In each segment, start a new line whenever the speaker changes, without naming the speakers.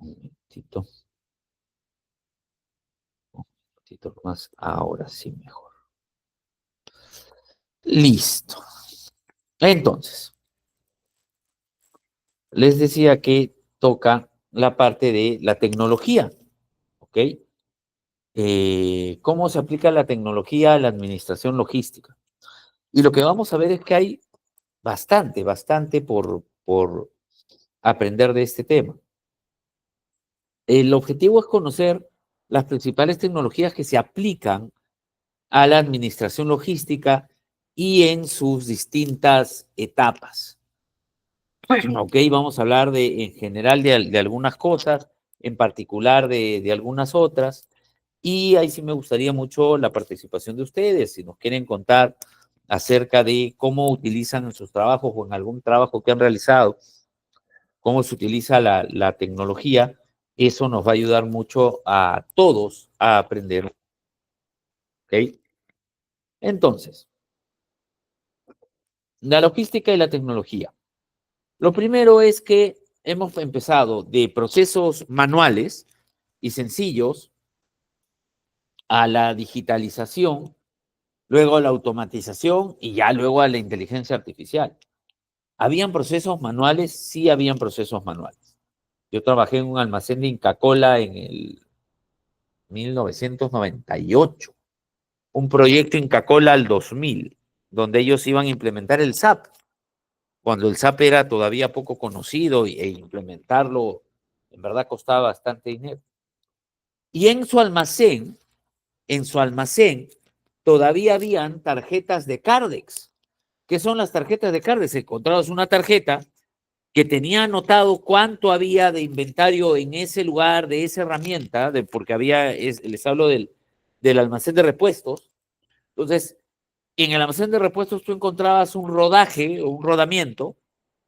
Un momentito, un momentito más. Ahora sí, mejor. Listo. Entonces, les decía que toca la parte de la tecnología, ¿ok? ¿Cómo se aplica la tecnología a la administración logística? Y lo que vamos a ver es que hay bastante por aprender de este tema. El objetivo es conocer las principales tecnologías que se aplican a la administración logística y en sus distintas etapas. Ok, vamos a hablar en general de algunas cosas, en particular de algunas otras, y ahí sí me gustaría mucho la participación de ustedes, si nos quieren contar acerca de cómo utilizan en sus trabajos o en algún trabajo que han realizado, cómo se utiliza la tecnología, eso nos va a ayudar mucho a todos a aprender. ¿Ok? Entonces, la logística y la tecnología. Lo primero es que hemos empezado de procesos manuales y sencillos a la digitalización, luego a la automatización y ya luego a la inteligencia artificial. ¿Habían procesos manuales? Sí, habían procesos manuales. Yo trabajé en un almacén de Inca Kola en el 1998, un proyecto Inca Kola al 2000, donde ellos iban a implementar el SAP, cuando el SAP era todavía poco conocido e implementarlo en verdad costaba bastante dinero. Y en su almacén, todavía habían tarjetas de Cardex. ¿Qué son las tarjetas de Cardex? Encontrabas una tarjeta que tenía anotado cuánto había de inventario en ese lugar, de esa herramienta, porque les hablo del almacén de repuestos. Entonces, en el almacén de repuestos tú encontrabas un rodaje o un rodamiento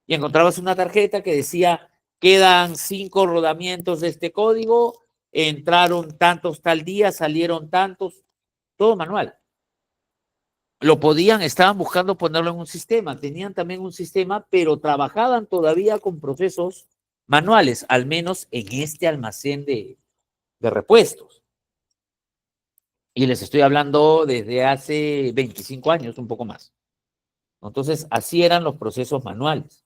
y encontrabas una tarjeta que decía, quedan 5 rodamientos de este código, entraron tantos tal día, salieron tantos, todo manual. Lo podían, estaban buscando ponerlo en un sistema, tenían también un sistema, pero trabajaban todavía con procesos manuales, al menos en este almacén de repuestos. Y les estoy hablando desde hace 25 años, un poco más. Entonces, así eran los procesos manuales.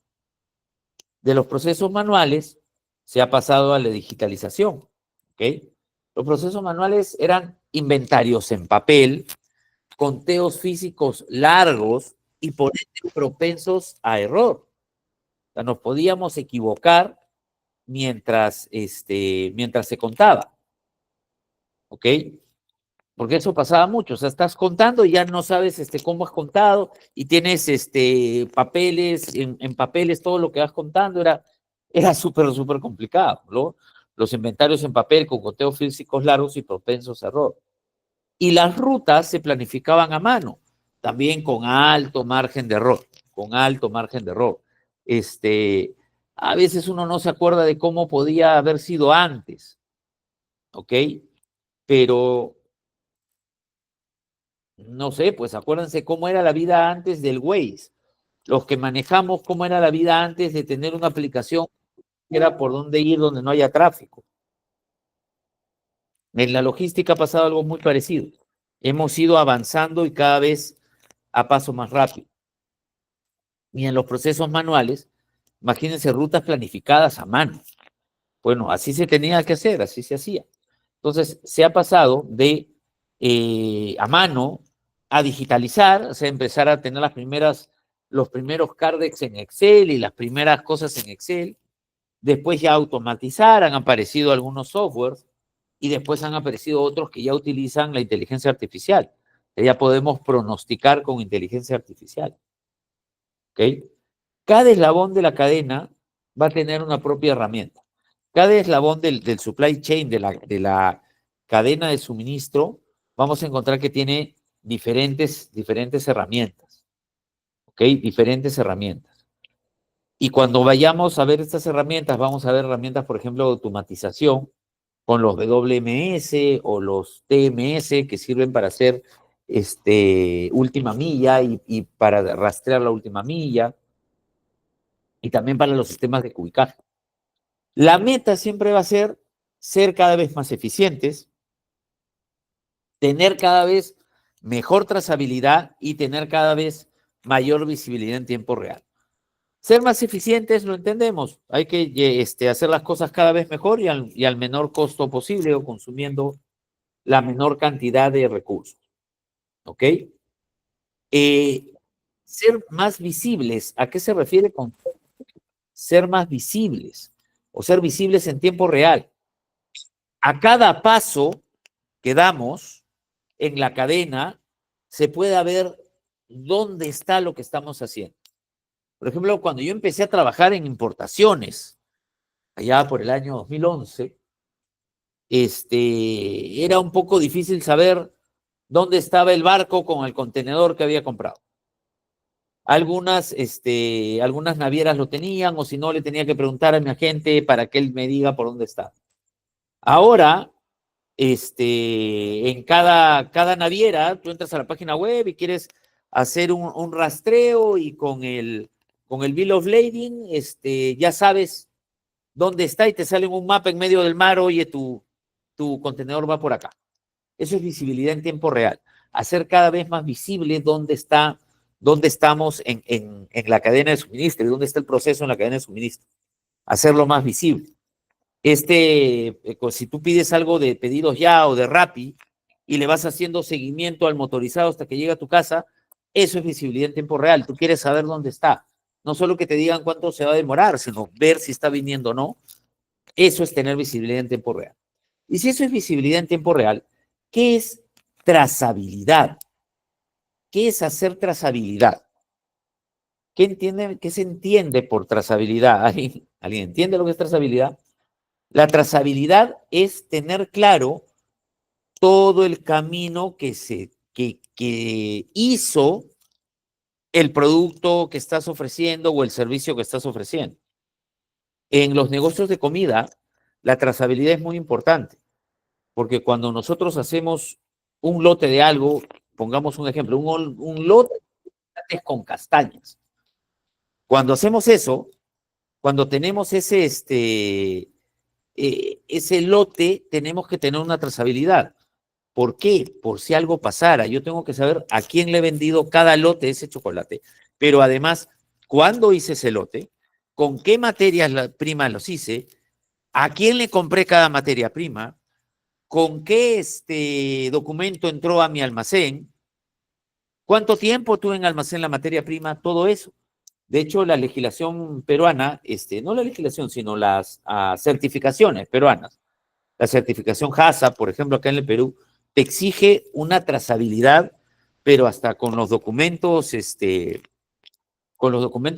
De los procesos manuales se ha pasado a la digitalización. ¿Ok? Los procesos manuales eran inventarios en papel, conteos físicos largos y por ende propensos a error. O sea, nos podíamos equivocar mientras se contaba. ¿Ok? Porque eso pasaba mucho. O sea, estás contando y ya no sabes cómo has contado y tienes papeles, en papeles todo lo que vas contando era súper complicado, ¿no? Los inventarios en papel con conteos físicos largos y propensos a error. Y las rutas se planificaban a mano, también con alto margen de error, con alto margen de error. A veces uno no se acuerda de cómo podía haber sido antes, ¿ok? Pero, no sé, pues acuérdense cómo era la vida antes del Waze. Los que manejamos cómo era la vida antes de tener una aplicación que era por dónde ir donde no haya tráfico. En la logística ha pasado algo muy parecido. Hemos ido avanzando y cada vez a paso más rápido. Y en los procesos manuales, imagínense rutas planificadas a mano. Bueno, así se tenía que hacer, así se hacía. Entonces, se ha pasado de a mano a digitalizar, o sea, empezar a tener los primeros Cardex en Excel y las primeras cosas en Excel. Después ya automatizar, han aparecido algunos softwares y después han aparecido otros que ya utilizan la inteligencia artificial. Ya podemos pronosticar con inteligencia artificial. ¿Ok? Cada eslabón de la cadena va a tener una propia herramienta. Cada eslabón del supply chain, de la cadena de suministro, vamos a encontrar que tiene diferentes herramientas. ¿Ok? Diferentes herramientas. Y cuando vayamos a ver estas herramientas, vamos a ver herramientas, por ejemplo, de automatización con los WMS o los TMS que sirven para hacer última milla y para rastrear la última milla y también para los sistemas de cubicaje. La meta siempre va a ser cada vez más eficientes, tener cada vez mejor trazabilidad y tener cada vez mayor visibilidad en tiempo real. Ser más eficientes, lo entendemos. Hay que hacer las cosas cada vez mejor y al menor costo posible o consumiendo la menor cantidad de recursos. ¿Ok? Eh, ser más visibles, ¿a qué se refiere con ser más visibles o ser visibles en tiempo real? A cada paso que damos en la cadena, se pueda ver dónde está lo que estamos haciendo. Por ejemplo, cuando yo empecé a trabajar en importaciones, allá por el año 2011, era un poco difícil saber dónde estaba el barco con el contenedor que había comprado. Algunas navieras lo tenían, o si no, le tenía que preguntar a mi agente para que él me diga por dónde está. Ahora, en cada naviera, tú entras a la página web y quieres hacer un rastreo y con el Bill of Lading, ya sabes dónde está y te sale un mapa en medio del mar, oye, tu contenedor va por acá. Eso es visibilidad en tiempo real. Hacer cada vez más visible dónde estamos en la cadena de suministro y dónde está el proceso en la cadena de suministro. Hacerlo más visible. Si tú pides algo de pedidos ya o de Rappi y le vas haciendo seguimiento al motorizado hasta que llega a tu casa, eso es visibilidad en tiempo real. Tú quieres saber dónde está. No solo que te digan cuánto se va a demorar, sino ver si está viniendo o no. Eso es tener visibilidad en tiempo real. Y si eso es visibilidad en tiempo real, ¿qué es trazabilidad? ¿Qué es hacer trazabilidad? ¿Qué se entiende por trazabilidad? ¿Alguien entiende lo que es trazabilidad? La trazabilidad es tener claro todo el camino que hizo el producto que estás ofreciendo o el servicio que estás ofreciendo. En los negocios de comida, la trazabilidad es muy importante, porque cuando nosotros hacemos un lote de algo, pongamos un ejemplo, un lote con castañas. Cuando hacemos eso, cuando tenemos ese lote, tenemos que tener una trazabilidad. ¿Por qué? Por si algo pasara. Yo tengo que saber a quién le he vendido cada lote de ese chocolate. Pero además, cuándo hice ese lote, con qué materias primas los hice, a quién le compré cada materia prima, con qué documento entró a mi almacén, cuánto tiempo tuve en almacén la materia prima, todo eso. De hecho, la legislación peruana, no la legislación, sino las certificaciones peruanas, la certificación HACCP, por ejemplo, acá en el Perú, te exige una trazabilidad, pero hasta con los documentos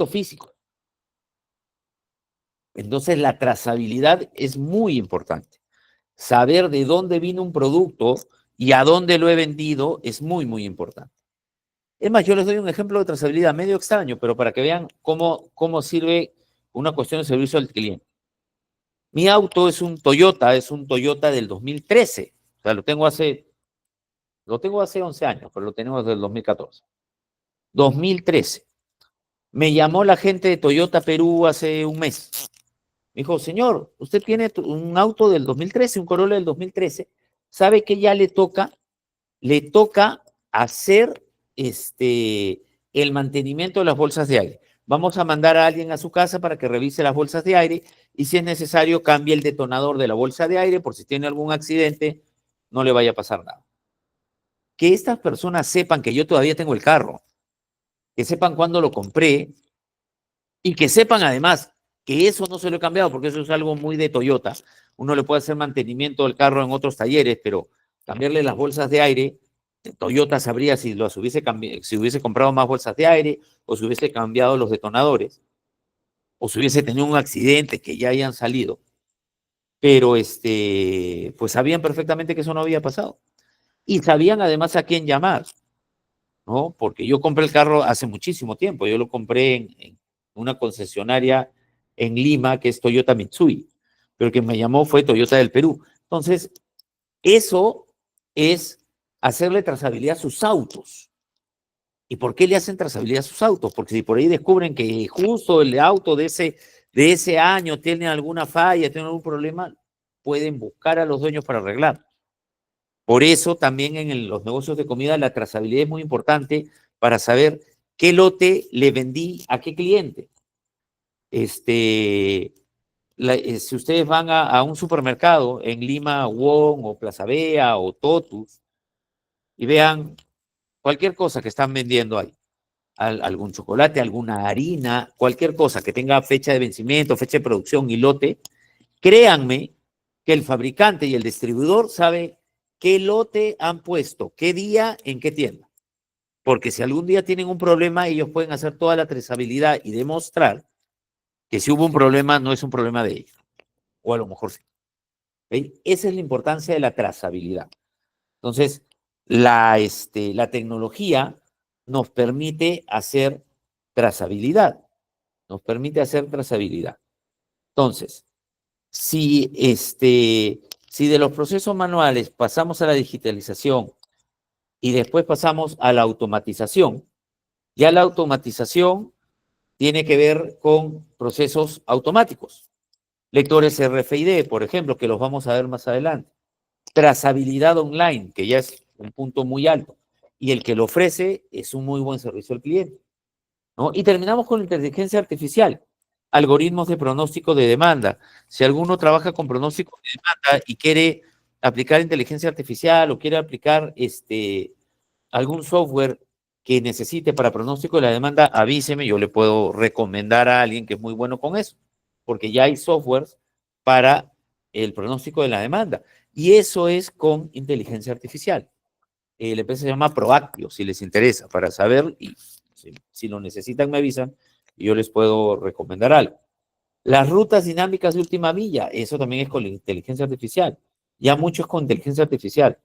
físicos. Entonces, la trazabilidad es muy importante. Saber de dónde vino un producto y a dónde lo he vendido es muy, muy importante. Es más, yo les doy un ejemplo de trazabilidad medio extraño, pero para que vean cómo sirve una cuestión de servicio al cliente. Mi auto es un Toyota del 2013. O sea, lo tengo hace 11 años, pero lo tenemos desde el 2014. 2013. Me llamó la gente de Toyota Perú hace un mes. Me dijo, señor, usted tiene un auto del 2013, un Corolla del 2013. ¿Sabe que ya le toca hacer el mantenimiento de las bolsas de aire? Vamos a mandar a alguien a su casa para que revise las bolsas de aire y si es necesario cambie el detonador de la bolsa de aire por si tiene algún accidente, no le vaya a pasar nada. Que estas personas sepan que yo todavía tengo el carro, que sepan cuándo lo compré y que sepan además que eso no se lo he cambiado porque eso es algo muy de Toyota. Uno le puede hacer mantenimiento del carro en otros talleres, pero cambiarle las bolsas de aire, Toyota sabría si si hubiese comprado más bolsas de aire o si hubiese cambiado los detonadores o si hubiese tenido un accidente que ya hayan salido. Pero pues sabían perfectamente que eso no había pasado. Y sabían además a quién llamar, ¿no? Porque yo compré el carro hace muchísimo tiempo. Yo lo compré en una concesionaria en Lima que es Toyota Mitsui, pero el que me llamó fue Toyota del Perú. Entonces, eso es hacerle trazabilidad a sus autos. ¿Y por qué le hacen trazabilidad a sus autos? Porque si por ahí descubren que justo el auto de de ese año tienen alguna falla, tienen algún problema, pueden buscar a los dueños para arreglar. Por eso también en los negocios de comida la trazabilidad es muy importante para saber qué lote le vendí a qué cliente. Si ustedes van a un supermercado en Lima, Wong o Plaza Vea o Totus y vean cualquier cosa que están vendiendo ahí, algún chocolate, alguna harina, cualquier cosa que tenga fecha de vencimiento, fecha de producción y lote, créanme que el fabricante y el distribuidor sabe qué lote han puesto, qué día, en qué tienda. Porque si algún día tienen un problema, ellos pueden hacer toda la trazabilidad y demostrar que si hubo un problema, no es un problema de ellos. O a lo mejor sí. ¿Ven? Esa es la importancia de la trazabilidad. Entonces, la tecnología nos permite hacer trazabilidad. Nos permite hacer trazabilidad. Entonces, si de los procesos manuales pasamos a la digitalización y después pasamos a la automatización, ya la automatización tiene que ver con procesos automáticos. Lectores RFID, por ejemplo, que los vamos a ver más adelante. Trazabilidad online, que ya es un punto muy alto. Y el que lo ofrece es un muy buen servicio al cliente, ¿no? Y terminamos con la inteligencia artificial, algoritmos de pronóstico de demanda. Si alguno trabaja con pronóstico de demanda y quiere aplicar inteligencia artificial o quiere aplicar algún software que necesite para pronóstico de la demanda, avíseme, yo le puedo recomendar a alguien que es muy bueno con eso, porque ya hay softwares para el pronóstico de la demanda. Y eso es con inteligencia artificial. La empresa se llama Proactio, si les interesa, para saber, y si lo necesitan me avisan, y yo les puedo recomendar algo. Las rutas dinámicas de última milla, eso también es con la inteligencia artificial. Ya mucho es con inteligencia artificial.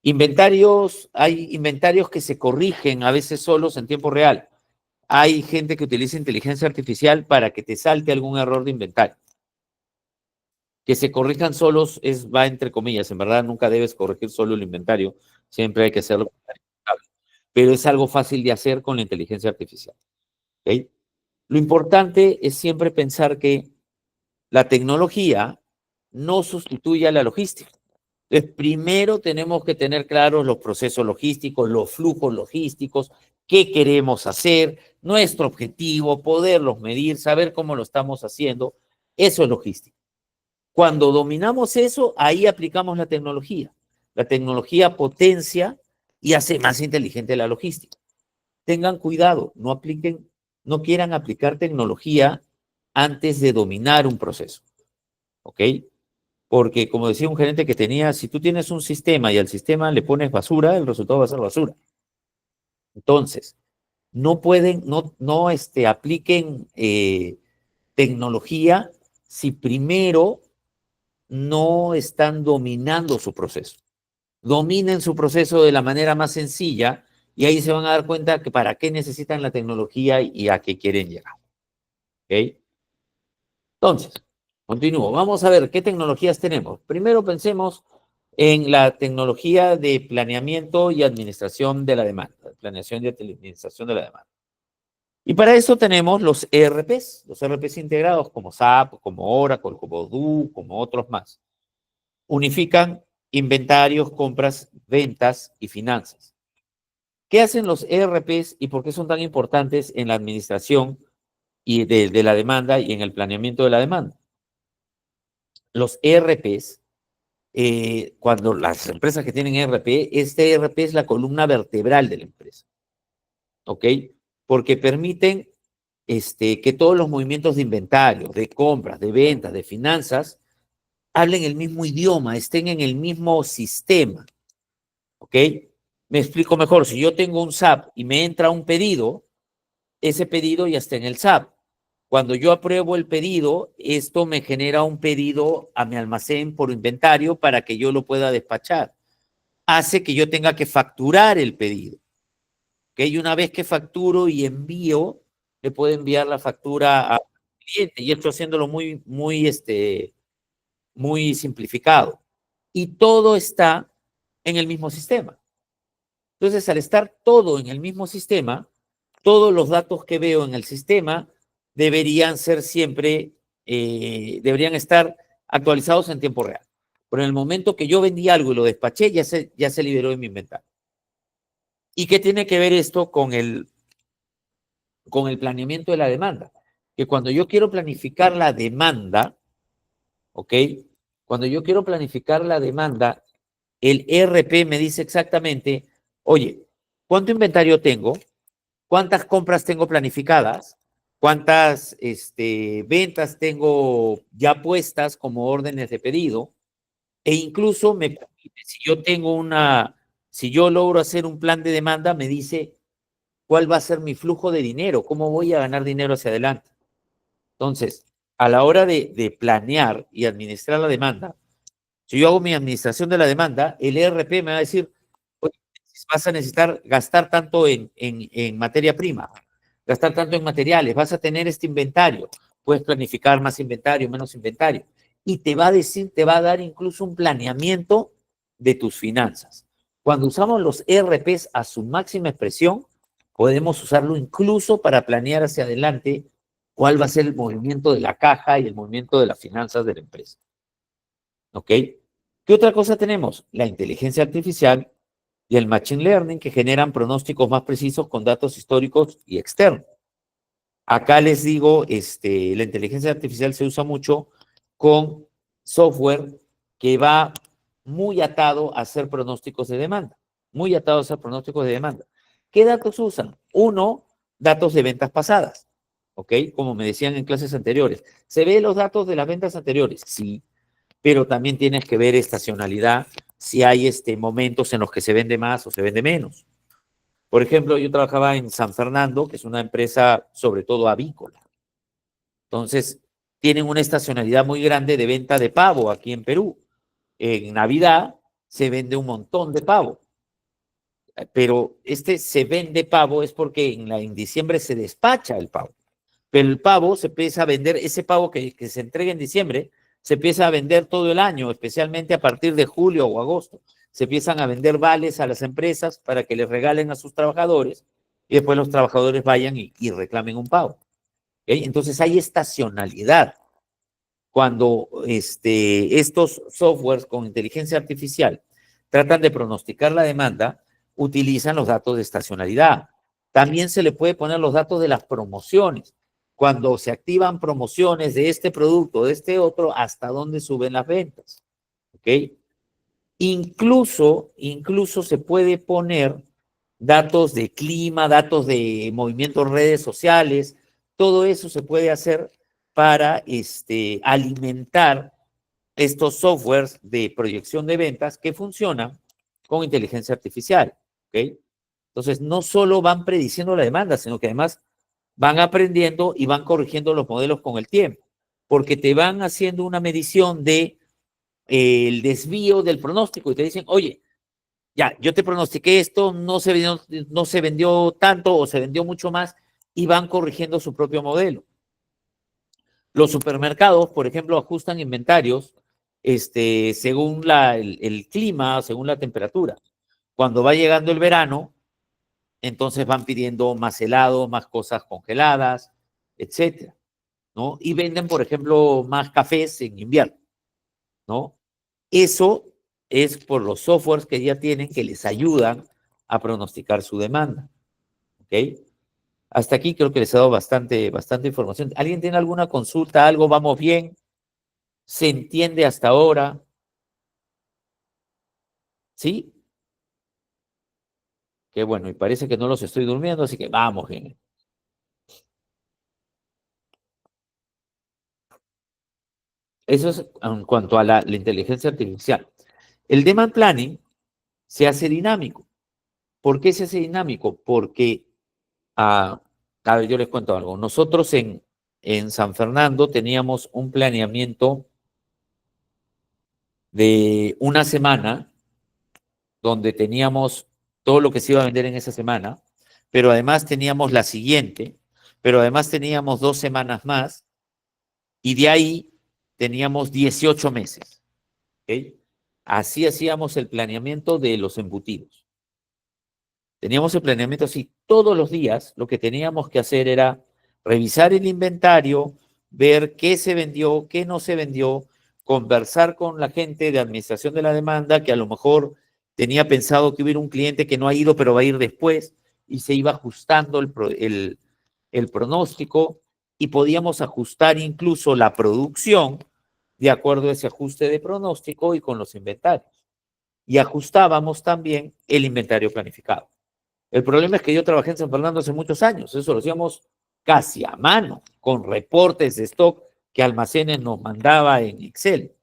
Inventarios, hay inventarios que se corrigen a veces solos en tiempo real. Hay gente que utiliza inteligencia artificial para que te salte algún error de inventario. Que se corrijan solos va entre comillas, en verdad nunca debes corregir solo el inventario, siempre hay que hacerlo. Pero es algo fácil de hacer con la inteligencia artificial. ¿Okay? Lo importante es siempre pensar que la tecnología no sustituye a la logística. Entonces, primero tenemos que tener claros los procesos logísticos, los flujos logísticos, qué queremos hacer, nuestro objetivo, poderlos medir, saber cómo lo estamos haciendo. Eso es logística. Cuando dominamos eso, ahí aplicamos la tecnología. La tecnología potencia y hace más inteligente la logística. Tengan cuidado, no quieran aplicar tecnología antes de dominar un proceso. ¿Ok? Porque como decía un gerente que tenía, si tú tienes un sistema y al sistema le pones basura, el resultado va a ser basura. Entonces, no apliquen tecnología si primero no están dominando su proceso. Dominen su proceso de la manera más sencilla y ahí se van a dar cuenta que para qué necesitan la tecnología y a qué quieren llegar. ¿Ok? Entonces, continúo. Vamos a ver qué tecnologías tenemos. Primero pensemos en la tecnología de planeamiento y administración de la demanda, planeación y administración de la demanda. Y para eso tenemos los ERPs integrados como SAP, como Oracle, como Odoo, como otros más. Unifican inventarios, compras, ventas y finanzas. ¿Qué hacen los ERPs y por qué son tan importantes en la administración y de la demanda y en el planeamiento de la demanda? Los ERPs, cuando las empresas que tienen ERP, este ERP es la columna vertebral de la empresa, ¿ok? Porque permiten que todos los movimientos de inventario, de compras, de ventas, de finanzas, hablen el mismo idioma, estén en el mismo sistema, ¿ok? Me explico mejor, si yo tengo un SAP y me entra un pedido, ese pedido ya está en el SAP. Cuando yo apruebo el pedido, esto me genera un pedido a mi almacén por inventario para que yo lo pueda despachar. Hace que yo tenga que facturar el pedido. ¿Okay? Y una vez que facturo y envío, le puedo enviar la factura al cliente. Y esto haciéndolo muy simplificado. Y todo está en el mismo sistema. Entonces, al estar todo en el mismo sistema, todos los datos que veo en el sistema deberían ser siempre, deberían estar actualizados en tiempo real. Pero en el momento que yo vendí algo y lo despaché, ya se liberó de mi inventario. ¿Y qué tiene que ver esto con el planeamiento de la demanda? Que cuando yo quiero planificar la demanda, ¿ok? Cuando yo quiero planificar la demanda, el ERP me dice exactamente, oye, ¿cuánto inventario tengo? ¿Cuántas compras tengo planificadas? ¿Cuántas ventas tengo ya puestas como órdenes de pedido? E incluso me permite, si yo logro hacer un plan de demanda, me dice cuál va a ser mi flujo de dinero, cómo voy a ganar dinero hacia adelante. Entonces, a la hora de planear y administrar la demanda, si yo hago mi administración de la demanda, el ERP me va a decir, oye, vas a necesitar gastar tanto en materia prima, gastar tanto en materiales, vas a tener este inventario, puedes planificar más inventario, menos inventario, y te va a decir, te va a dar incluso un planeamiento de tus finanzas. Cuando usamos los ERPs a su máxima expresión, podemos usarlo incluso para planear hacia adelante cuál va a ser el movimiento de la caja y el movimiento de las finanzas de la empresa. ¿Ok? ¿Qué otra cosa tenemos? La inteligencia artificial y el machine learning que generan pronósticos más precisos con datos históricos y externos. Acá les digo, la inteligencia artificial se usa mucho con software que va muy atado a hacer pronósticos de demanda, muy atado a hacer pronósticos de demanda. ¿Qué datos usan? Uno, datos de ventas pasadas, ¿ok? Como me decían en clases anteriores. ¿Se ve los datos de las ventas anteriores? Sí, pero también tienes que ver estacionalidad, si hay momentos en los que se vende más o se vende menos. Por ejemplo, yo trabajaba en San Fernando, que es una empresa sobre todo avícola. Entonces, tienen una estacionalidad muy grande de venta de pavo aquí en Perú. En Navidad se vende un montón de pavo, pero se vende pavo es porque en diciembre se despacha el pavo. Pero el pavo se empieza a vender, ese pavo que se entrega en diciembre, se empieza a vender todo el año, especialmente a partir de julio o agosto. Se empiezan a vender vales a las empresas para que les regalen a sus trabajadores y después los trabajadores vayan y reclamen un pavo. ¿Okay? Entonces hay estacionalidad. Cuando estos softwares con inteligencia artificial tratan de pronosticar la demanda, utilizan los datos de estacionalidad. También se le puede poner los datos de las promociones. Cuando se activan promociones de este producto, de este otro, hasta dónde suben las ventas. ¿Ok? Incluso se puede poner datos de clima, datos de movimientos en redes sociales, todo eso se puede hacer para alimentar estos softwares de proyección de ventas que funcionan con inteligencia artificial. ¿Ok? Entonces, no solo van prediciendo la demanda, sino que además van aprendiendo y van corrigiendo los modelos con el tiempo, porque te van haciendo una medición de el desvío del pronóstico y te dicen, oye, ya, yo te pronostiqué esto, no se vendió tanto o se vendió mucho más y van corrigiendo su propio modelo. Los supermercados, por ejemplo, ajustan inventarios según el clima, según la temperatura. Cuando va llegando el verano, entonces van pidiendo más helado, más cosas congeladas, etcétera, ¿no? Y venden, por ejemplo, más cafés en invierno, ¿no? Eso es por los softwares que ya tienen que les ayudan a pronosticar su demanda. ¿Ok? Hasta aquí creo que les he dado bastante información. ¿Alguien tiene alguna consulta? ¿Algo? ¿Vamos bien? ¿Se entiende hasta ahora? ¿Sí? Qué bueno, y parece que no los estoy durmiendo, así que vamos bien. Eso es en cuanto a la inteligencia artificial. El demand planning se hace dinámico. ¿Por qué se hace dinámico? Porque a ver, yo les cuento algo. Nosotros en San Fernando teníamos un planeamiento de una semana donde teníamos todo lo que se iba a vender en esa semana, pero además teníamos la siguiente, pero además teníamos 2 semanas más y de ahí teníamos 18 meses. ¿Ok? Así hacíamos el planeamiento de los embutidos. Teníamos el planeamiento así todos los días, lo que teníamos que hacer era revisar el inventario, ver qué se vendió, qué no se vendió, conversar con la gente de administración de la demanda que a lo mejor tenía pensado que hubiera un cliente que no ha ido, pero va a ir después, y se iba ajustando el pronóstico, y podíamos ajustar incluso la producción de acuerdo a ese ajuste de pronóstico y con los inventarios. Y ajustábamos también el inventario planificado. El problema es que yo trabajé en San Fernando hace muchos años, eso lo hacíamos casi a mano, con reportes de stock que Almacenes nos mandaba en Excel.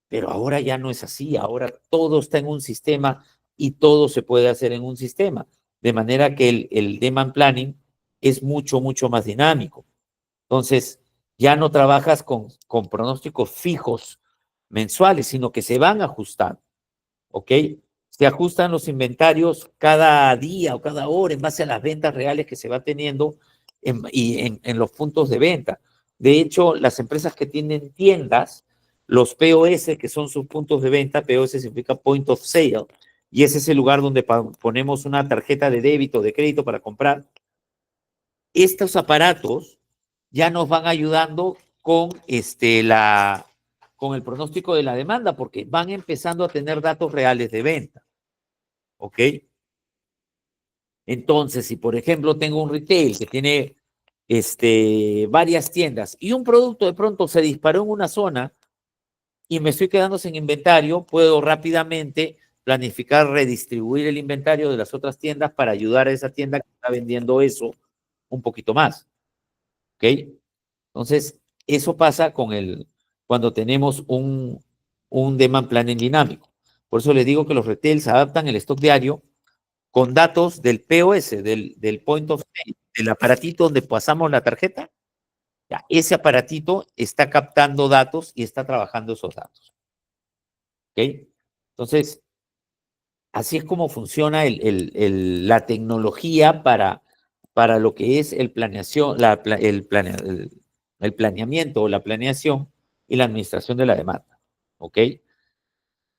Pero ahora ya no es así, ahora todo está en un sistema y todo se puede hacer en un sistema, de manera que el demand planning es mucho, mucho más dinámico. Entonces, ya no trabajas con pronósticos fijos mensuales, sino que se van ajustando. ¿Ok? Se ajustan los inventarios cada día o cada hora en base a las ventas reales que se va teniendo en los puntos de venta. De hecho, las empresas que tienen tiendas, los POS, que son sus puntos de venta, POS significa Point of Sale, y ese es el lugar donde ponemos una tarjeta de débito o de crédito para comprar. Estos aparatos ya nos van ayudando con el pronóstico de la demanda, porque van empezando a tener datos reales de venta. ¿Ok? Entonces, si por ejemplo tengo un retail que tiene varias tiendas y un producto de pronto se disparó en una zona y me estoy quedando sin inventario, puedo rápidamente planificar, redistribuir el inventario de las otras tiendas para ayudar a esa tienda que está vendiendo eso un poquito más. ¿Ok? Entonces, eso pasa cuando tenemos un demand planning dinámico. Por eso les digo que los retails adaptan el stock diario con datos del POS, del Point of Sale, del aparatito donde pasamos la tarjeta. Ya, ese aparatito está captando datos y está trabajando esos datos. ¿Ok? Entonces, así es como funciona la tecnología para lo que es el planeación, el planeamiento o la planeación y la administración de la demanda. ¿Ok?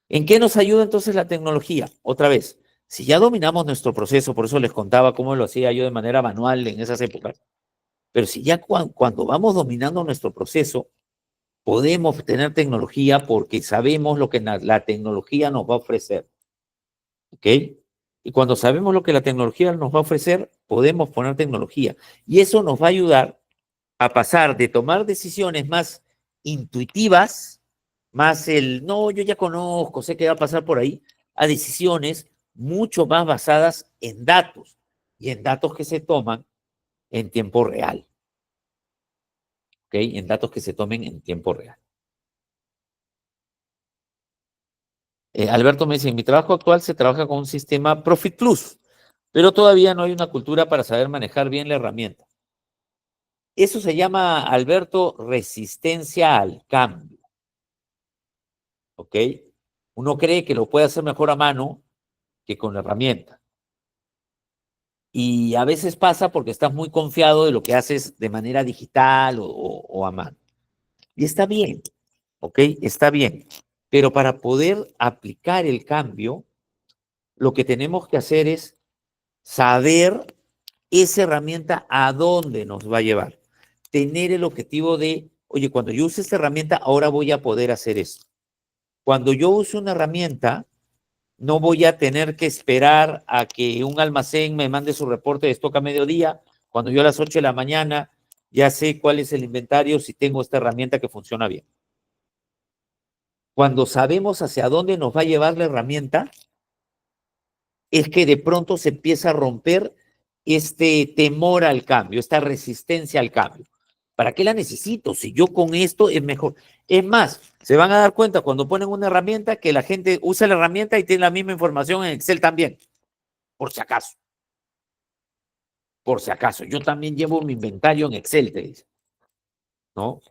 ¿En qué nos ayuda entonces la tecnología? Otra vez, si ya dominamos nuestro proceso, por eso les contaba cómo lo hacía yo de manera manual en esas épocas, pero si ya cuando vamos dominando nuestro proceso, podemos tener tecnología porque sabemos lo que la tecnología nos va a ofrecer. ¿Ok? Y cuando sabemos lo que la tecnología nos va a ofrecer, podemos poner tecnología. Y eso nos va a ayudar a pasar de tomar decisiones más intuitivas, más no, yo ya conozco, sé qué va a pasar por ahí, a decisiones mucho más basadas en datos y en datos que se toman en tiempo real. ¿Ok? En datos que se tomen en tiempo real. Alberto me dice, en mi trabajo actual se trabaja con un sistema Profit Plus, pero todavía no hay una cultura para saber manejar bien la herramienta. Eso se llama, Alberto, resistencia al cambio. ¿Ok? Uno cree que lo puede hacer mejor a mano que con la herramienta. Y a veces pasa porque estás muy confiado de lo que haces de manera digital o a mano. Y está bien, ¿ok? Está bien. Pero para poder aplicar el cambio, lo que tenemos que hacer es saber esa herramienta a dónde nos va a llevar. Tener el objetivo de, oye, cuando yo use esta herramienta, ahora voy a poder hacer esto. Cuando yo use una herramienta, no voy a tener que esperar a que un almacén me mande su reporte de stock a mediodía, cuando yo a las 8 de la mañana ya sé cuál es el inventario si tengo esta herramienta que funciona bien. Cuando sabemos hacia dónde nos va a llevar la herramienta, es que de pronto se empieza a romper este temor al cambio, esta resistencia al cambio. ¿Para qué la necesito? Si yo con esto es mejor. Es más, se van a dar cuenta cuando ponen una herramienta que la gente usa la herramienta y tiene la misma información en Excel también, por si acaso. Por si acaso. Yo también llevo mi inventario en Excel, te dice. ¿No?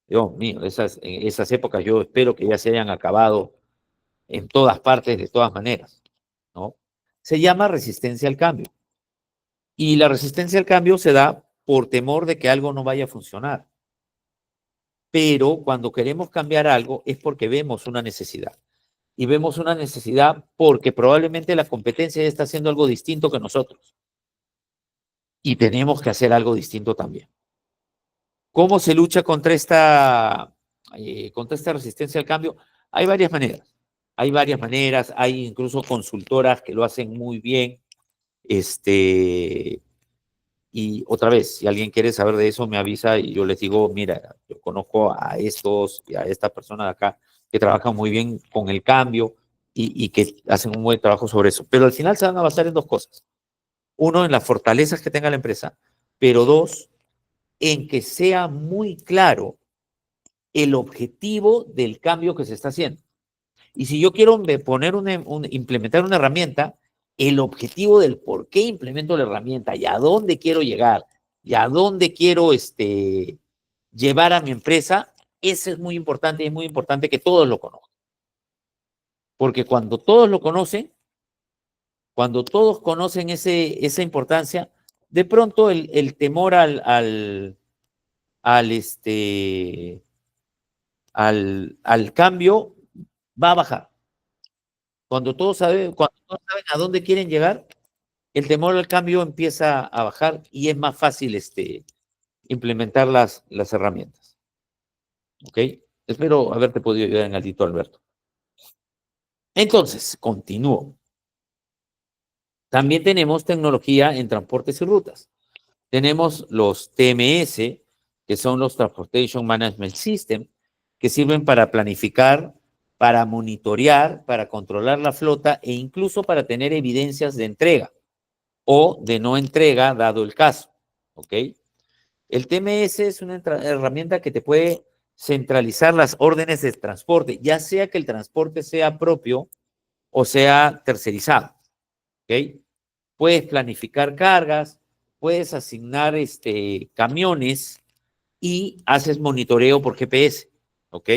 Dios mío, esas épocas yo espero que ya se hayan acabado en todas partes, de todas maneras. ¿No? Se llama resistencia al cambio. Y la resistencia al cambio se da por temor de que algo no vaya a funcionar. Pero cuando queremos cambiar algo es porque vemos una necesidad. Y vemos una necesidad porque probablemente la competencia ya está haciendo algo distinto que nosotros. y tenemos que hacer algo distinto también. ¿Cómo se lucha contra esta resistencia al cambio? Hay varias maneras. Hay incluso consultoras que lo hacen muy bien. Y otra vez, si alguien quiere saber de eso, me avisa y yo les digo, mira, yo conozco a estos y a esta persona de acá que trabajan muy bien con el cambio y que hacen un buen trabajo sobre eso. Pero al final se van a basar en dos cosas. Uno, en las fortalezas que tenga la empresa, pero dos, en que sea muy claro el objetivo del cambio que se está haciendo. Y si yo quiero implementar una herramienta, el objetivo del por qué implemento la herramienta y a dónde quiero llegar y a dónde quiero llevar a mi empresa, eso es muy importante y es muy importante que todos lo conozcan. Porque cuando todos conocen esa importancia, de pronto el temor al, este, al cambio va a bajar. Cuando todos saben a dónde quieren llegar, el temor al cambio empieza a bajar y es más fácil implementar las herramientas. ¿Ok? Espero haberte podido ayudar en altito, Alberto. Entonces, continúo. También tenemos tecnología en transportes y rutas. Tenemos los TMS, que son los Transportation Management System, que sirven para planificar, para monitorear, para controlar la flota e incluso para tener evidencias de entrega o de no entrega, dado el caso. ¿Ok? El TMS es una herramienta que te puede centralizar las órdenes de transporte, ya sea que el transporte sea propio o sea tercerizado. ¿Ok? Puedes planificar cargas, puedes asignar camiones y haces monitoreo por GPS. ¿Ok?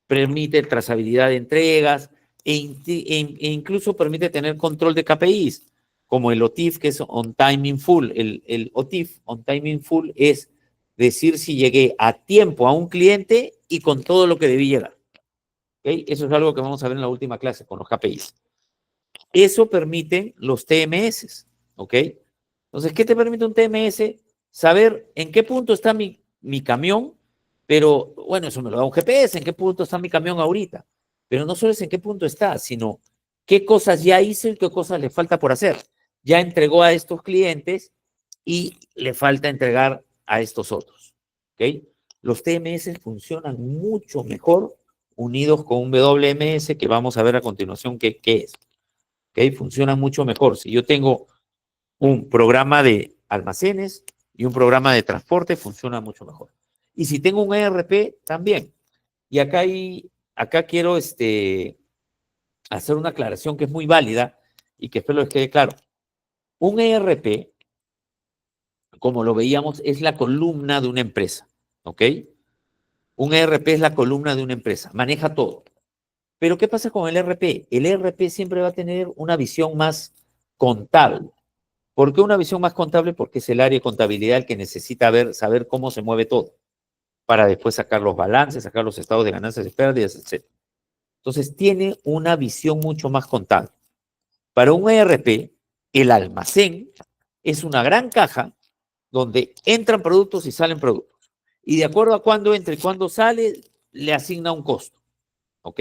Permite trazabilidad de entregas e incluso permite tener control de KPIs, como el OTIF, que es On Time in Full. El OTIF, On Time in Full, es decir si llegué a tiempo a un cliente y con todo lo que debí llegar. ¿Okay? Eso es algo que vamos a ver en la última clase con los KPIs. Eso permiten los TMS. ¿Ok? Entonces, ¿qué te permite un TMS? Saber en qué punto está mi camión, pero bueno, eso me lo da un GPS, en qué punto está mi camión ahorita. Pero no solo es en qué punto está, sino qué cosas ya hizo y qué cosas le falta por hacer. Ya entregó a estos clientes y le falta entregar a estos otros. ¿Ok? Los TMS funcionan mucho mejor unidos con un WMS que vamos a ver a continuación qué es. ¿Ok? Funcionan mucho mejor. Si yo tengo un programa de almacenes y un programa de transporte, funciona mucho mejor. Y si tengo un ERP, también. Y acá quiero hacer una aclaración que es muy válida y que espero les quede claro. Un ERP, como lo veíamos, es la columna de una empresa, ¿ok? Un ERP es la columna de una empresa, maneja todo. Pero ¿qué pasa con el ERP? El ERP siempre va a tener una visión más contable. ¿Por qué una visión más contable? Porque es el área de contabilidad el que necesita saber cómo se mueve todo, para después sacar los balances, sacar los estados de ganancias y pérdidas, etc. Entonces, tiene una visión mucho más contable. Para un ERP, el almacén es una gran caja donde entran productos y salen productos. Y de acuerdo a cuándo entra y cuándo sale, le asigna un costo. ¿Ok?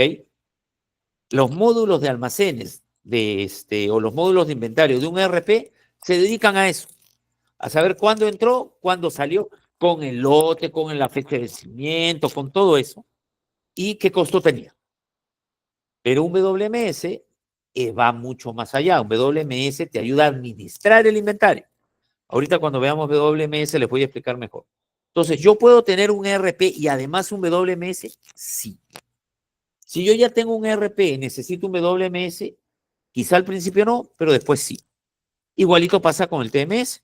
Los módulos de almacenes o los módulos de inventario de un ERP se dedican a eso, a saber cuándo entró, cuándo salió, con el lote, con la fecha de vencimiento, con todo eso, y qué costo tenía. Pero un WMS va mucho más allá. Un WMS te ayuda a administrar el inventario. Ahorita cuando veamos WMS les voy a explicar mejor. Entonces, ¿yo puedo tener un ERP y además un WMS? Sí. Si yo ya tengo un ERP y necesito un WMS, quizá al principio no, pero después sí. Igualito pasa con el TMS.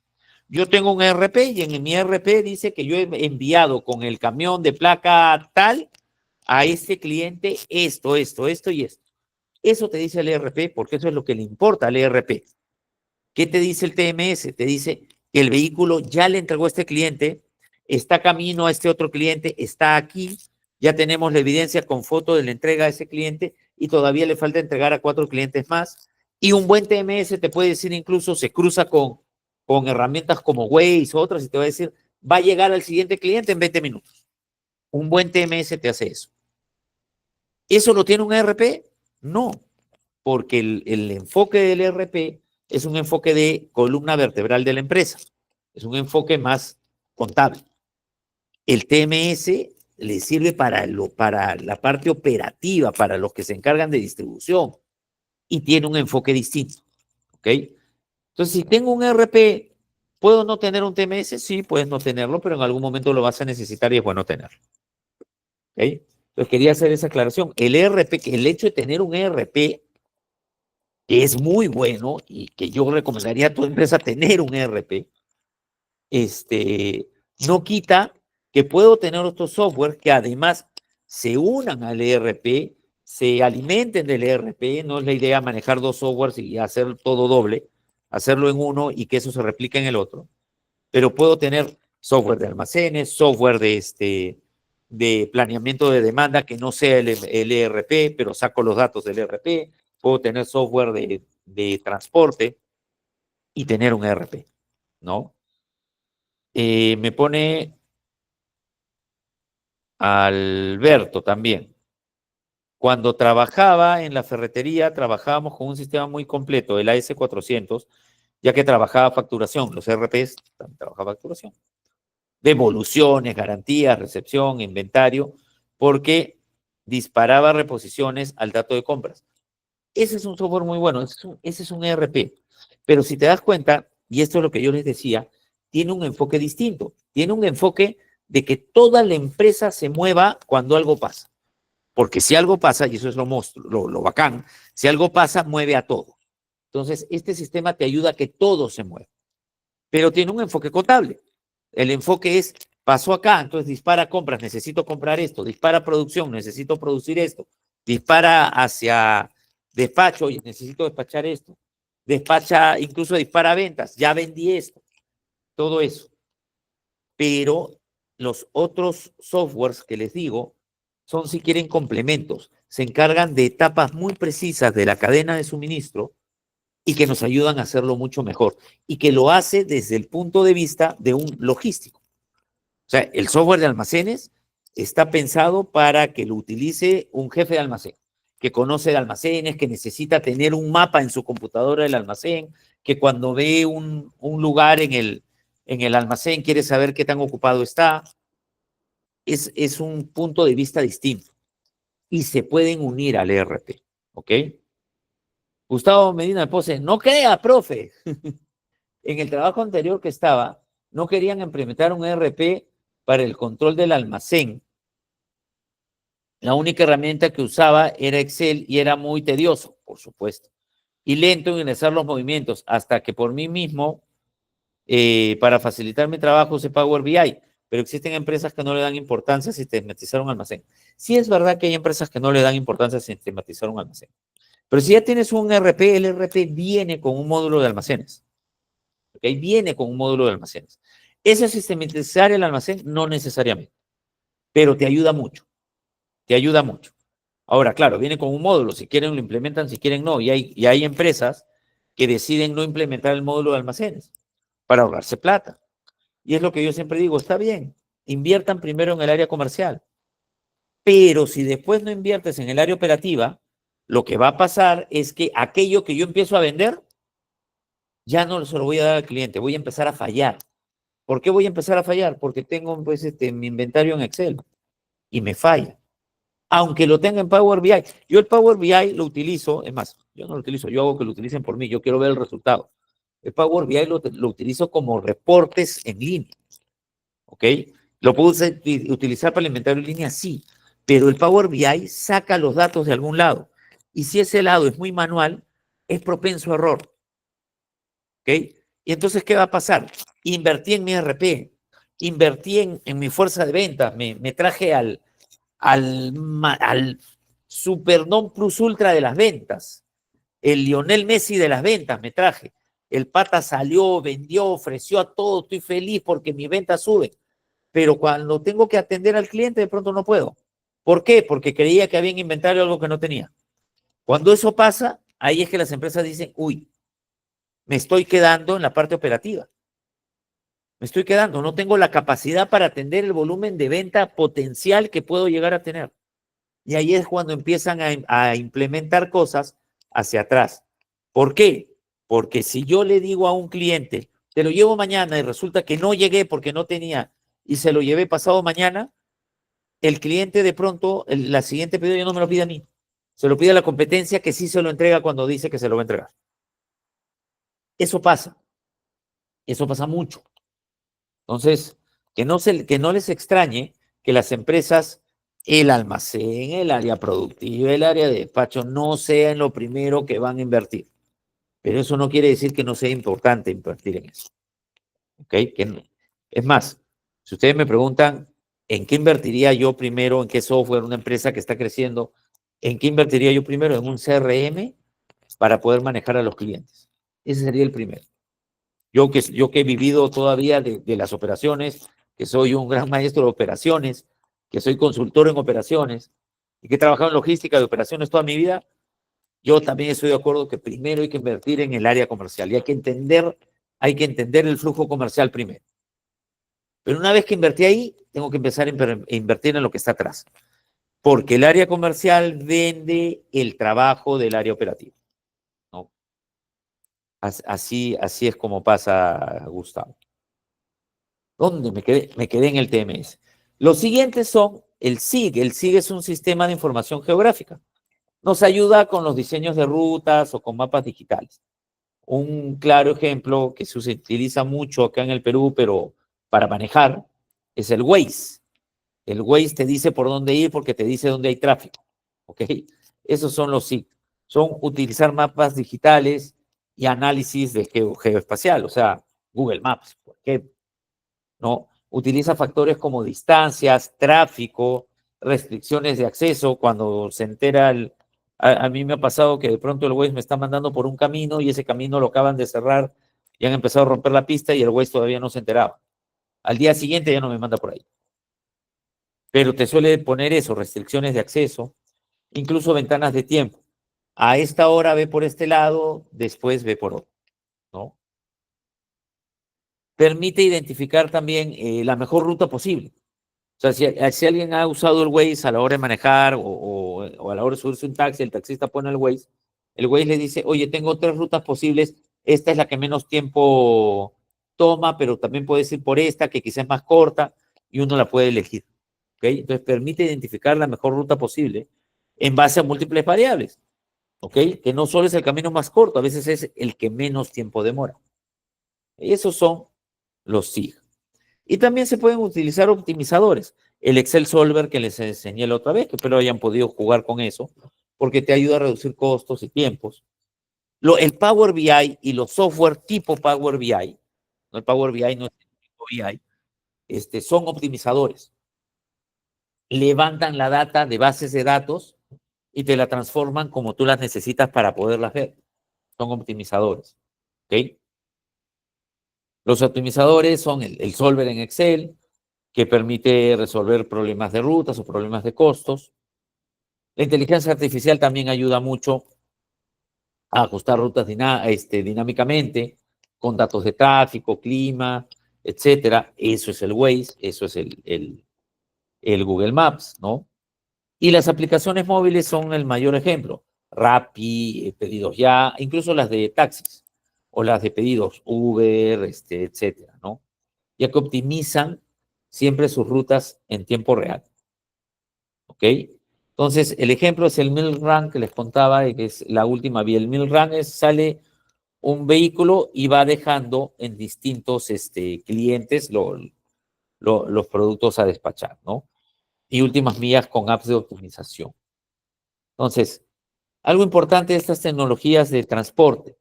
Yo tengo un ERP y en mi ERP dice que yo he enviado con el camión de placa tal a este cliente esto y esto. Eso te dice el ERP porque eso es lo que le importa al ERP. ¿Qué te dice el TMS? Te dice que el vehículo ya le entregó a este cliente, está camino a este otro cliente, está aquí, ya tenemos la evidencia con foto de la entrega a ese cliente y todavía le falta entregar a 4 clientes más. Y un buen TMS te puede decir incluso se cruza con con herramientas como Waze o otras y te va a decir, va a llegar al siguiente cliente en 20 minutos. Un buen TMS te hace eso. ¿Eso lo tiene un ERP? No, porque el enfoque del ERP es un enfoque de columna vertebral de la empresa. Es un enfoque más contable. El TMS le sirve para la parte operativa, para los que se encargan de distribución, y tiene un enfoque distinto. ¿Ok? Entonces, si tengo un ERP, ¿puedo no tener un TMS? Sí, puedes no tenerlo, pero en algún momento lo vas a necesitar y es bueno tenerlo. ¿Ok? Entonces, quería hacer esa aclaración. El ERP, el hecho de tener un ERP, que es muy bueno y que yo recomendaría a tu empresa tener un ERP, no quita que puedo tener otros software que además se unan al ERP, se alimenten del ERP. No es la idea manejar dos softwares y hacer todo doble, hacerlo en uno y que eso se replique en el otro. Pero puedo tener software de almacenes, software de planeamiento de demanda que no sea el ERP, pero saco los datos del ERP. Puedo tener software de transporte y tener un ERP, ¿no? Me pone Alberto también. Cuando trabajaba en la ferretería, trabajábamos con un sistema muy completo, el AS400, ya que trabajaba facturación. Los ERPs también trabajaban facturación. Devoluciones, garantías, recepción, inventario, porque disparaba reposiciones al dato de compras. Ese es un software muy bueno, ese es un ERP. Pero si te das cuenta, y esto es lo que yo les decía, tiene un enfoque distinto. Tiene un enfoque de que toda la empresa se mueva cuando algo pasa. Porque si algo pasa, y eso es lo bacán, si algo pasa, mueve a todo. Entonces, este sistema te ayuda a que todo se mueva. Pero tiene un enfoque contable. El enfoque es, pasó acá, entonces dispara compras, necesito comprar esto, dispara producción, necesito producir esto, dispara hacia despacho, oye, necesito despachar esto, despacha, incluso dispara ventas, ya vendí esto, todo eso. Pero los otros softwares que les digo son, si quieren, complementos. Se encargan de etapas muy precisas de la cadena de suministro y que nos ayudan a hacerlo mucho mejor y que lo hace desde el punto de vista de un logístico. O sea, el software de almacenes está pensado para que lo utilice un jefe de almacén, que conoce de almacenes, que necesita tener un mapa en su computadora del almacén, que cuando ve un lugar en el almacén quiere saber qué tan ocupado está. Es un punto de vista distinto y se pueden unir al ERP. ¿Ok? Gustavo Medina de Pose, no crea, profe. En el trabajo anterior que estaba, no querían implementar un ERP para el control del almacén. La única herramienta que usaba era Excel y era muy tedioso, por supuesto, y lento en ingresar los movimientos, hasta que por mí mismo, para facilitar mi trabajo, usé Power BI, pero existen empresas que no le dan importancia a sistematizar un almacén. Sí es verdad que hay empresas que no le dan importancia a sistematizar un almacén, pero si ya tienes un ERP, el ERP viene con un módulo de almacenes, ¿ok? Viene con un módulo de almacenes. ¿Eso es sistematizar el almacén? No necesariamente, pero te ayuda mucho, te ayuda mucho. Ahora, claro, viene con un módulo, si quieren lo implementan, si quieren no, y hay empresas que deciden no implementar el módulo de almacenes para ahorrarse plata. Y es lo que yo siempre digo, está bien, inviertan primero en el área comercial, pero si después no inviertes en el área operativa, lo que va a pasar es que aquello que yo empiezo a vender, ya no se lo voy a dar al cliente, voy a empezar a fallar. ¿Por qué voy a empezar a fallar? Porque tengo pues, mi inventario en Excel y me falla. Aunque lo tenga en Power BI. Yo el Power BI lo utilizo, es más, yo no lo utilizo, yo hago que lo utilicen por mí, yo quiero ver el resultado. El Power BI lo utilizo como reportes en línea, ¿ok? ¿Lo puedo utilizar para el inventario en línea? Sí, pero el Power BI saca los datos de algún lado. Y si ese lado es muy manual, es propenso a error, ¿ok? Y entonces, ¿qué va a pasar? Invertí en mi RP, invertí en mi fuerza de venta, me traje al super non plus ultra de las ventas, el Lionel Messi de las ventas me traje. El pata salió, vendió, ofreció a todo, estoy feliz porque mis ventas suben. Pero cuando tengo que atender al cliente, de pronto no puedo. ¿Por qué? Porque creía que había en inventario algo que no tenía. Cuando eso pasa, ahí es que las empresas dicen, uy, me estoy quedando en la parte operativa. Me estoy quedando, no tengo la capacidad para atender el volumen de venta potencial que puedo llegar a tener. Y ahí es cuando empiezan a implementar cosas hacia atrás. ¿Por qué? Porque si yo le digo a un cliente, te lo llevo mañana y resulta que no llegué porque no tenía y se lo llevé pasado mañana, el cliente de pronto, la siguiente pedido ya no me lo pide a mí. Se lo pide a la competencia que sí se lo entrega cuando dice que se lo va a entregar. Eso pasa mucho. Entonces, que no les extrañe que las empresas, el almacén, el área productiva, el área de despacho, no sean lo primero que van a invertir. Pero eso no quiere decir que no sea importante invertir en eso. ¿Ok? Es más, si ustedes me preguntan en qué invertiría yo primero, en qué software, una empresa que está creciendo, ¿en qué invertiría yo primero? En un CRM para poder manejar a los clientes. Ese sería el primero. Yo que he vivido todavía de las operaciones, que soy un gran maestro de operaciones, que soy consultor en operaciones y que he trabajado en logística de operaciones toda mi vida, yo también estoy de acuerdo que primero hay que invertir en el área comercial y hay que entender el flujo comercial primero. Pero una vez que invertí ahí, tengo que empezar a invertir en lo que está atrás, porque el área comercial vende el trabajo del área operativa, ¿no? Así es como pasa, Gustavo. ¿Dónde me quedé? Me quedé en el TMS. Los siguientes son el SIG. El SIG es un sistema de información geográfica. Nos ayuda con los diseños de rutas o con mapas digitales. Un claro ejemplo que se utiliza mucho acá en el Perú, pero para manejar, es el Waze. El Waze te dice por dónde ir porque te dice dónde hay tráfico. ¿Ok? Esos son los SIG. Son utilizar mapas digitales y análisis de geoespacial, o sea, Google Maps, por ejemplo, ¿no? Utiliza factores como distancias, tráfico, restricciones de acceso. Cuando se entera, a mí me ha pasado que de pronto el Waze me está mandando por un camino y ese camino lo acaban de cerrar y han empezado a romper la pista y el Waze todavía no se enteraba. Al día siguiente ya no me manda por ahí. Pero te suele poner eso, restricciones de acceso, incluso ventanas de tiempo. A esta hora ve por este lado, después ve por otro, ¿no? Permite identificar también la mejor ruta posible. O sea, si alguien ha usado el Waze a la hora de manejar o a la hora de subirse un taxi, el taxista pone el Waze le dice, oye, tengo 3 rutas posibles, esta es la que menos tiempo toma, pero también puedes ir por esta, que quizás es más corta, y uno la puede elegir. ¿Ok? Entonces permite identificar la mejor ruta posible en base a múltiples variables. ¿Ok? Que no solo es el camino más corto, a veces es el que menos tiempo demora. Y esos son los SIG. Y también se pueden utilizar optimizadores. El Excel Solver que les enseñé la otra vez, que espero hayan podido jugar con eso, porque te ayuda a reducir costos y tiempos. El Power BI y los software tipo Power BI, no el Power BI no es tipo BI, son optimizadores. Levantan la data de bases de datos y te la transforman como tú las necesitas para poderlas ver. Son optimizadores. ¿Ok? Los optimizadores son el Solver en Excel, que permite resolver problemas de rutas o problemas de costos. La inteligencia artificial también ayuda mucho a ajustar rutas dinámicamente con datos de tráfico, clima, etcétera. Eso es el Waze, eso es el Google Maps, ¿no? Y las aplicaciones móviles son el mayor ejemplo. Rappi, Pedidos Ya, incluso las de taxis o las de pedidos Uber, etcétera, ¿no? Ya que optimizan siempre sus rutas en tiempo real. ¿Ok? Entonces, el ejemplo es el Mill Run que les contaba, que es la última vía. El Mill Run sale un vehículo y va dejando en distintos clientes los productos a despachar, ¿no? Y últimas millas con apps de optimización. Entonces, algo importante de estas tecnologías de transporte,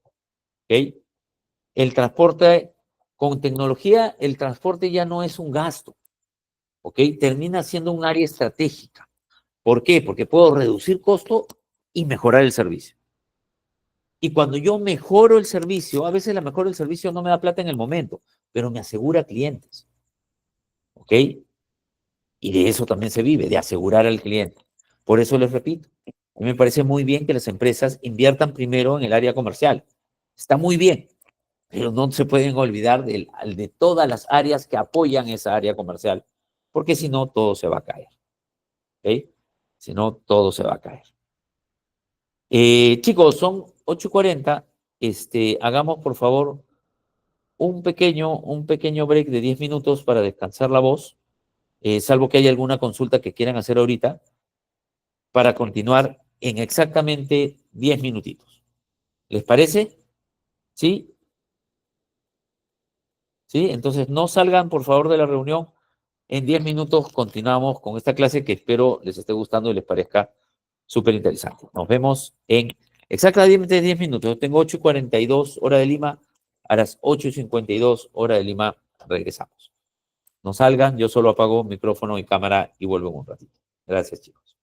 ¿ok? El transporte, con tecnología, el transporte ya no es un gasto, ¿ok? Termina siendo un área estratégica. ¿Por qué? Porque puedo reducir costo y mejorar el servicio. Y cuando yo mejoro el servicio, a veces la mejora del servicio no me da plata en el momento, pero me asegura clientes. ¿Ok? Y de eso también se vive, de asegurar al cliente. Por eso les repito, a mí me parece muy bien que las empresas inviertan primero en el área comercial. Está muy bien, pero no se pueden olvidar de todas las áreas que apoyan esa área comercial, porque si no, todo se va a caer. ¿Ok? Si no, todo se va a caer. Chicos, son 8:40. Hagamos por favor un pequeño break de 10 minutos para descansar la voz, salvo que haya alguna consulta que quieran hacer ahorita, para continuar en exactamente 10 minutitos. ¿Les parece? ¿Sí? ¿Sí? Entonces no salgan por favor de la reunión. En 10 minutos continuamos con esta clase que espero les esté gustando y les parezca súper interesante. Nos vemos en exactamente 10 minutos. Yo tengo 8:42 hora de Lima. A las 8:52 hora de Lima regresamos. No salgan, yo solo apago micrófono y cámara y vuelvo en un ratito. Gracias, chicos.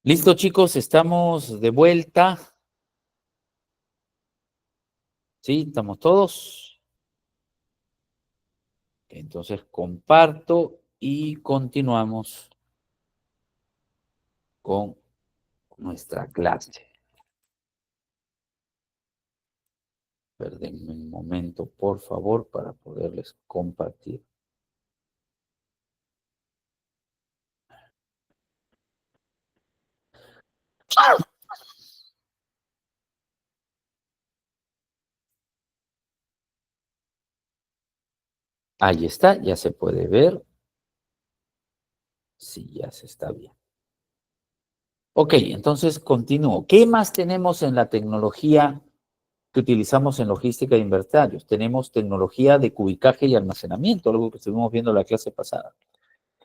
Listo, chicos, estamos de vuelta. ¿Sí? ¿Estamos todos? Entonces comparto y continuamos con nuestra clase. Perdenme un momento, por favor, para poderles compartir. Ahí está, ya se puede ver. Sí, ya se está bien. Ok, entonces continúo. ¿Qué más tenemos en la tecnología que utilizamos en logística de inventarios? Tenemos tecnología de cubicaje y almacenamiento, algo que estuvimos viendo en la clase pasada.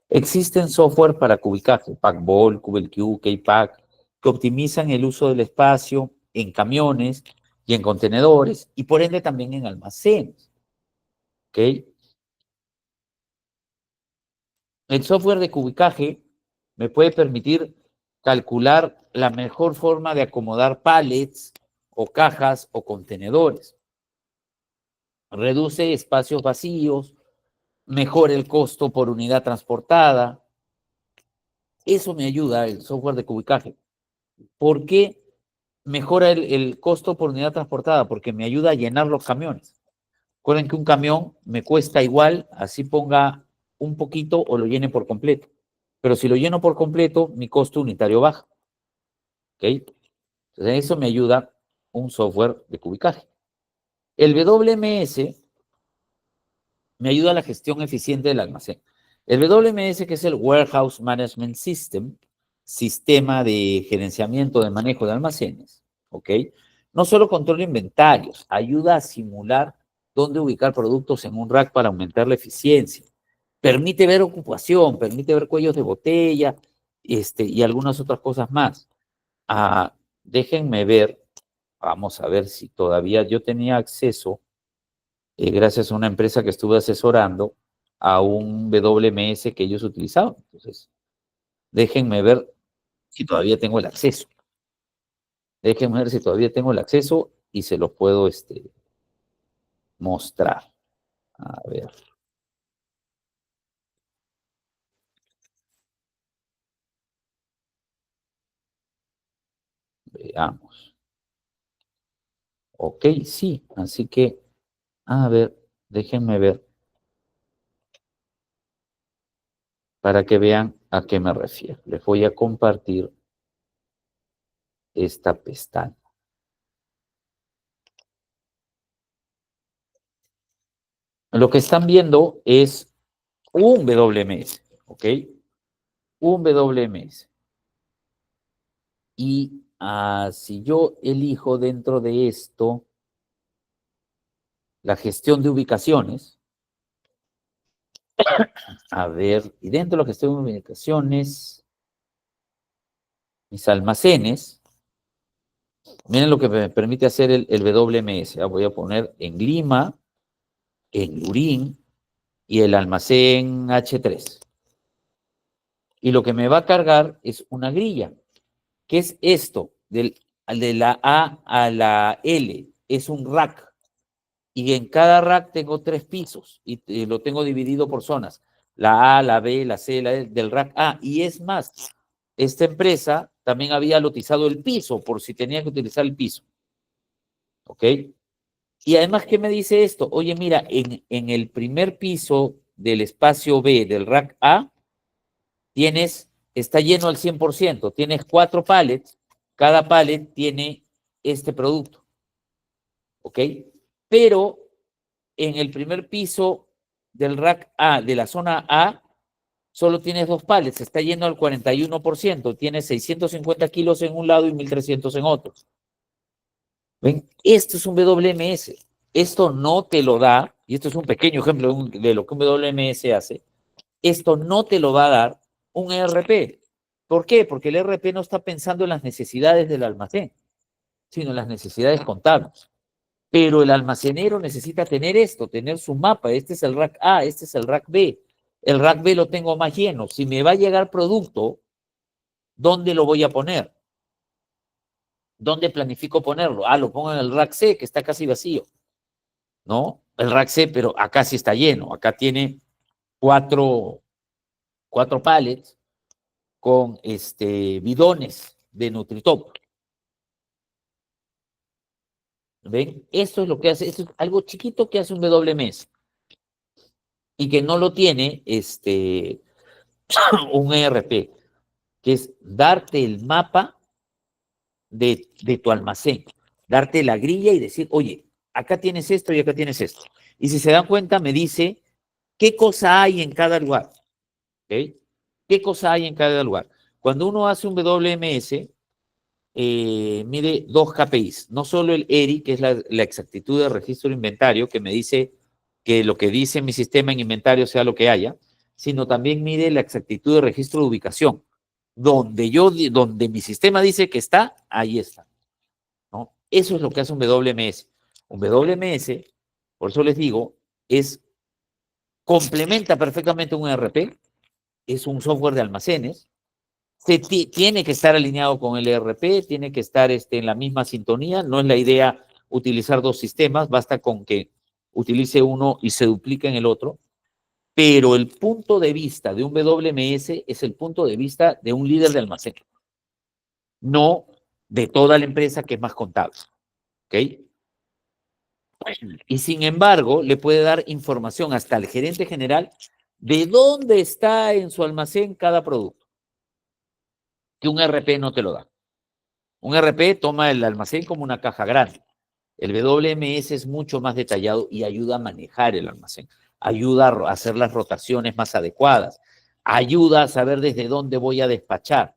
Existen software para cubicaje, Packball, CubelQ, Kpack, que optimizan el uso del espacio en camiones y en contenedores y por ende también en almacenes. ¿Ok? El software de cubicaje me puede permitir calcular la mejor forma de acomodar pallets o cajas o contenedores. Reduce espacios vacíos, mejora el costo por unidad transportada. Eso me ayuda el software de cubicaje. ¿Por qué mejora el costo por unidad transportada? Porque me ayuda a llenar los camiones. Recuerden que un camión me cuesta igual, así ponga un poquito o lo llene por completo. Pero si lo lleno por completo, mi costo unitario baja. ¿Ok? Entonces, eso me ayuda un software de cubicaje. El WMS me ayuda a la gestión eficiente del almacén. El WMS, que es el Warehouse Management System, sistema de gerenciamiento de manejo de almacenes, ¿ok? No solo controla inventarios, ayuda a simular dónde ubicar productos en un rack para aumentar la eficiencia. Permite ver ocupación, permite ver cuellos de botella, y algunas otras cosas más. Déjenme ver, vamos a ver si todavía yo tenía acceso, gracias a una empresa que estuve asesorando, a un WMS que ellos utilizaban. Entonces, déjenme ver si todavía tengo el acceso. Déjenme ver si todavía tengo el acceso y se los puedo mostrar. A ver, veamos. Ok, sí, así que, a ver, déjenme ver para que vean a qué me refiero. Les voy a compartir esta pestaña. Lo que están viendo es un WMS, ¿ok? Un WMS. Y si yo elijo dentro de esto la gestión de ubicaciones, a ver, y dentro de la gestión de ubicaciones, mis almacenes, miren lo que me permite hacer el WMS. Voy a poner en Lima, en Lurín y el almacén H3. Y lo que me va a cargar es una grilla. ¿Qué es esto? De la A a la L. Es un rack. Y en cada rack tengo 3 pisos y lo tengo dividido por zonas. La A, la B, la C, la D del rack A. Y es más, esta empresa también había lotizado el piso por si tenía que utilizar el piso. ¿Ok? Y además, ¿qué me dice esto? Oye, mira, en el primer piso del espacio B del rack A, está lleno al 100%. Tienes 4 pallets. Cada pallet tiene este producto. ¿Ok? Pero en el primer piso del rack A, de la zona A, solo tienes 2 pallets, está yendo al 41%, tienes 650 kilos en un lado y 1300 en otro. ¿Ven? Esto es un WMS. Esto no te lo da, y esto es un pequeño ejemplo de lo que un WMS hace, esto no te lo va a dar un ERP. ¿Por qué? Porque el ERP no está pensando en las necesidades del almacén, sino en las necesidades contables. Pero el almacenero necesita tener esto, tener su mapa. Este es el rack A, este es el rack B. El rack B lo tengo más lleno. Si me va a llegar producto, ¿Dónde lo voy a poner? ¿Dónde planifico ponerlo? Ah, lo pongo en el rack C, que está casi vacío, ¿no? El rack C, pero acá sí está lleno. Acá tiene cuatro pallets con bidones de Nutritop. ¿Ven? Esto es lo que hace, esto es algo chiquito que hace un WMS y que no lo tiene un ERP, que es darte el mapa de tu almacén, darte la grilla y decir, oye, acá tienes esto y acá tienes esto. Y si se dan cuenta, me dice qué cosa hay en cada lugar. ¿Ok? ¿Qué cosa hay en cada lugar? Cuando uno hace un WMS, mide dos KPIs, no solo el ERI, que es la exactitud del registro de inventario, que me dice que lo que dice mi sistema en inventario sea lo que haya, sino también mide la exactitud de registro de ubicación. Donde mi sistema dice que está, ahí está, ¿no? Eso es lo que hace un WMS. Un WMS, por eso les digo, complementa perfectamente un ERP, es un software de almacenes, tiene que estar alineado con el ERP, tiene que estar en la misma sintonía. No es la idea utilizar dos sistemas, basta con que utilice uno y se duplique en el otro. Pero el punto de vista de un WMS es el punto de vista de un líder de almacén, no de toda la empresa que es más contable. ¿Ok? Y sin embargo, le puede dar información hasta el gerente general de dónde está en su almacén cada producto, que un RP no te lo da. Un RP toma el almacén como una caja grande. El WMS es mucho más detallado y ayuda a manejar el almacén, ayuda a hacer las rotaciones más adecuadas, ayuda a saber desde dónde voy a despachar.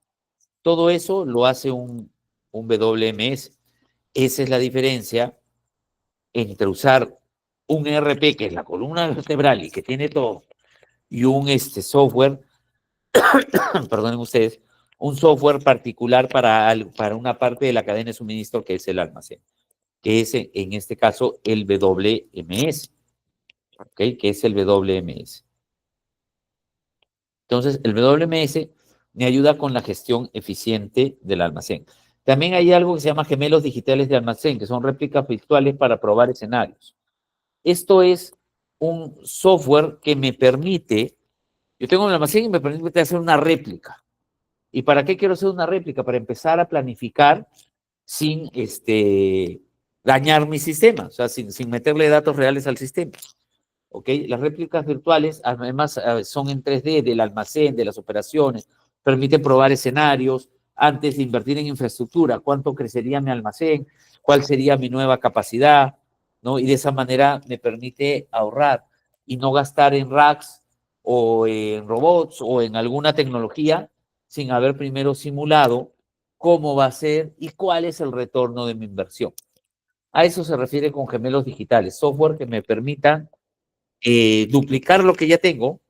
Todo eso lo hace un WMS. Esa es la diferencia entre usar un ERP, que es la columna vertebral y que tiene todo, y un software, perdonen ustedes, un software particular para una parte de la cadena de suministro que es el almacén, que es en este caso el WMS, ¿ok? Que es el WMS. Entonces, el WMS me ayuda con la gestión eficiente del almacén. También hay algo que se llama gemelos digitales de almacén, que son réplicas virtuales para probar escenarios. Esto es un software que me permite, yo tengo un almacén y me permite hacer una réplica. ¿Y para qué quiero hacer una réplica? Para empezar a planificar sin dañar mi sistema, o sea, sin meterle datos reales al sistema. ¿Ok? Las réplicas virtuales, además, son en 3D del almacén, de las operaciones, permiten probar escenarios antes de invertir en infraestructura, cuánto crecería mi almacén, cuál sería mi nueva capacidad, ¿no? Y de esa manera me permite ahorrar y no gastar en racks o en robots o en alguna tecnología sin haber primero simulado cómo va a ser y cuál es el retorno de mi inversión. A eso se refiere con gemelos digitales, software que me permita duplicar lo que ya tengo,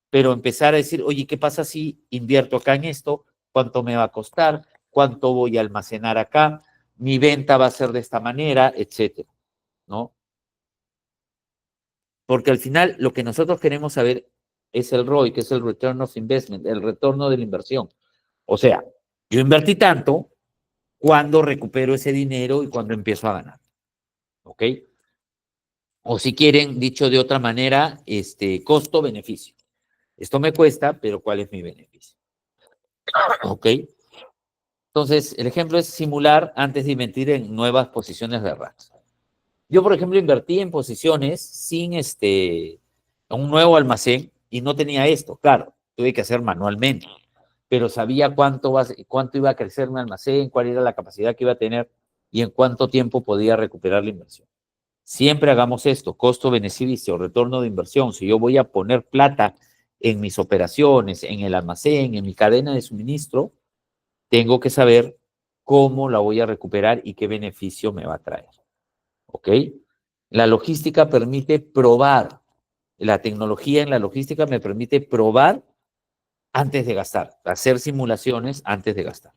pero empezar a decir, oye, ¿qué pasa si invierto acá en esto? ¿Cuánto me va a costar? ¿Cuánto voy a almacenar acá? Mi venta va a ser de esta manera, etcétera, ¿no? Porque al final lo que nosotros queremos saber es el ROI, que es el Return of Investment, el retorno de la inversión. O sea, yo invertí tanto, ¿cuándo recupero ese dinero y cuándo empiezo a ganar? ¿Ok? O si quieren, dicho de otra manera, costo-beneficio. Esto me cuesta, pero ¿cuál es mi beneficio? ¿Ok? Entonces, el ejemplo es simular antes de invertir en nuevas posiciones de racks. Yo, por ejemplo, invertí en posiciones sin un nuevo almacén y no tenía esto. Claro, tuve que hacer manualmente, pero sabía cuánto iba a crecer mi almacén, cuál era la capacidad que iba a tener y en cuánto tiempo podía recuperar la inversión. Siempre hagamos esto, costo-beneficio, retorno de inversión. Si yo voy a poner plata en mis operaciones, en el almacén, en mi cadena de suministro, tengo que saber cómo la voy a recuperar y qué beneficio me va a traer. ¿Ok? La logística permite probar. La tecnología en la logística me permite probar antes de gastar, hacer simulaciones antes de gastar.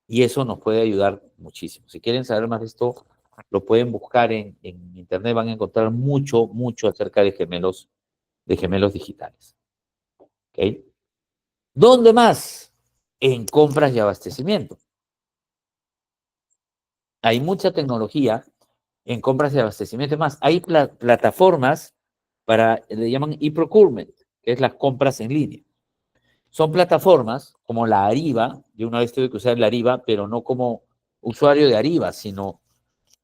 Y eso nos puede ayudar muchísimo. Si quieren saber más de esto, lo pueden buscar en internet, van a encontrar mucho, mucho acerca de gemelos digitales. ¿Ok? ¿Dónde más? en compras y abastecimiento. Hay mucha tecnología en compras y abastecimiento. Es más, hay plataformas para, le llaman e-procurement, que es las compras en línea. Son plataformas como la Ariba, yo una vez tuve que usar la Ariba, pero no como usuario de Ariba, sino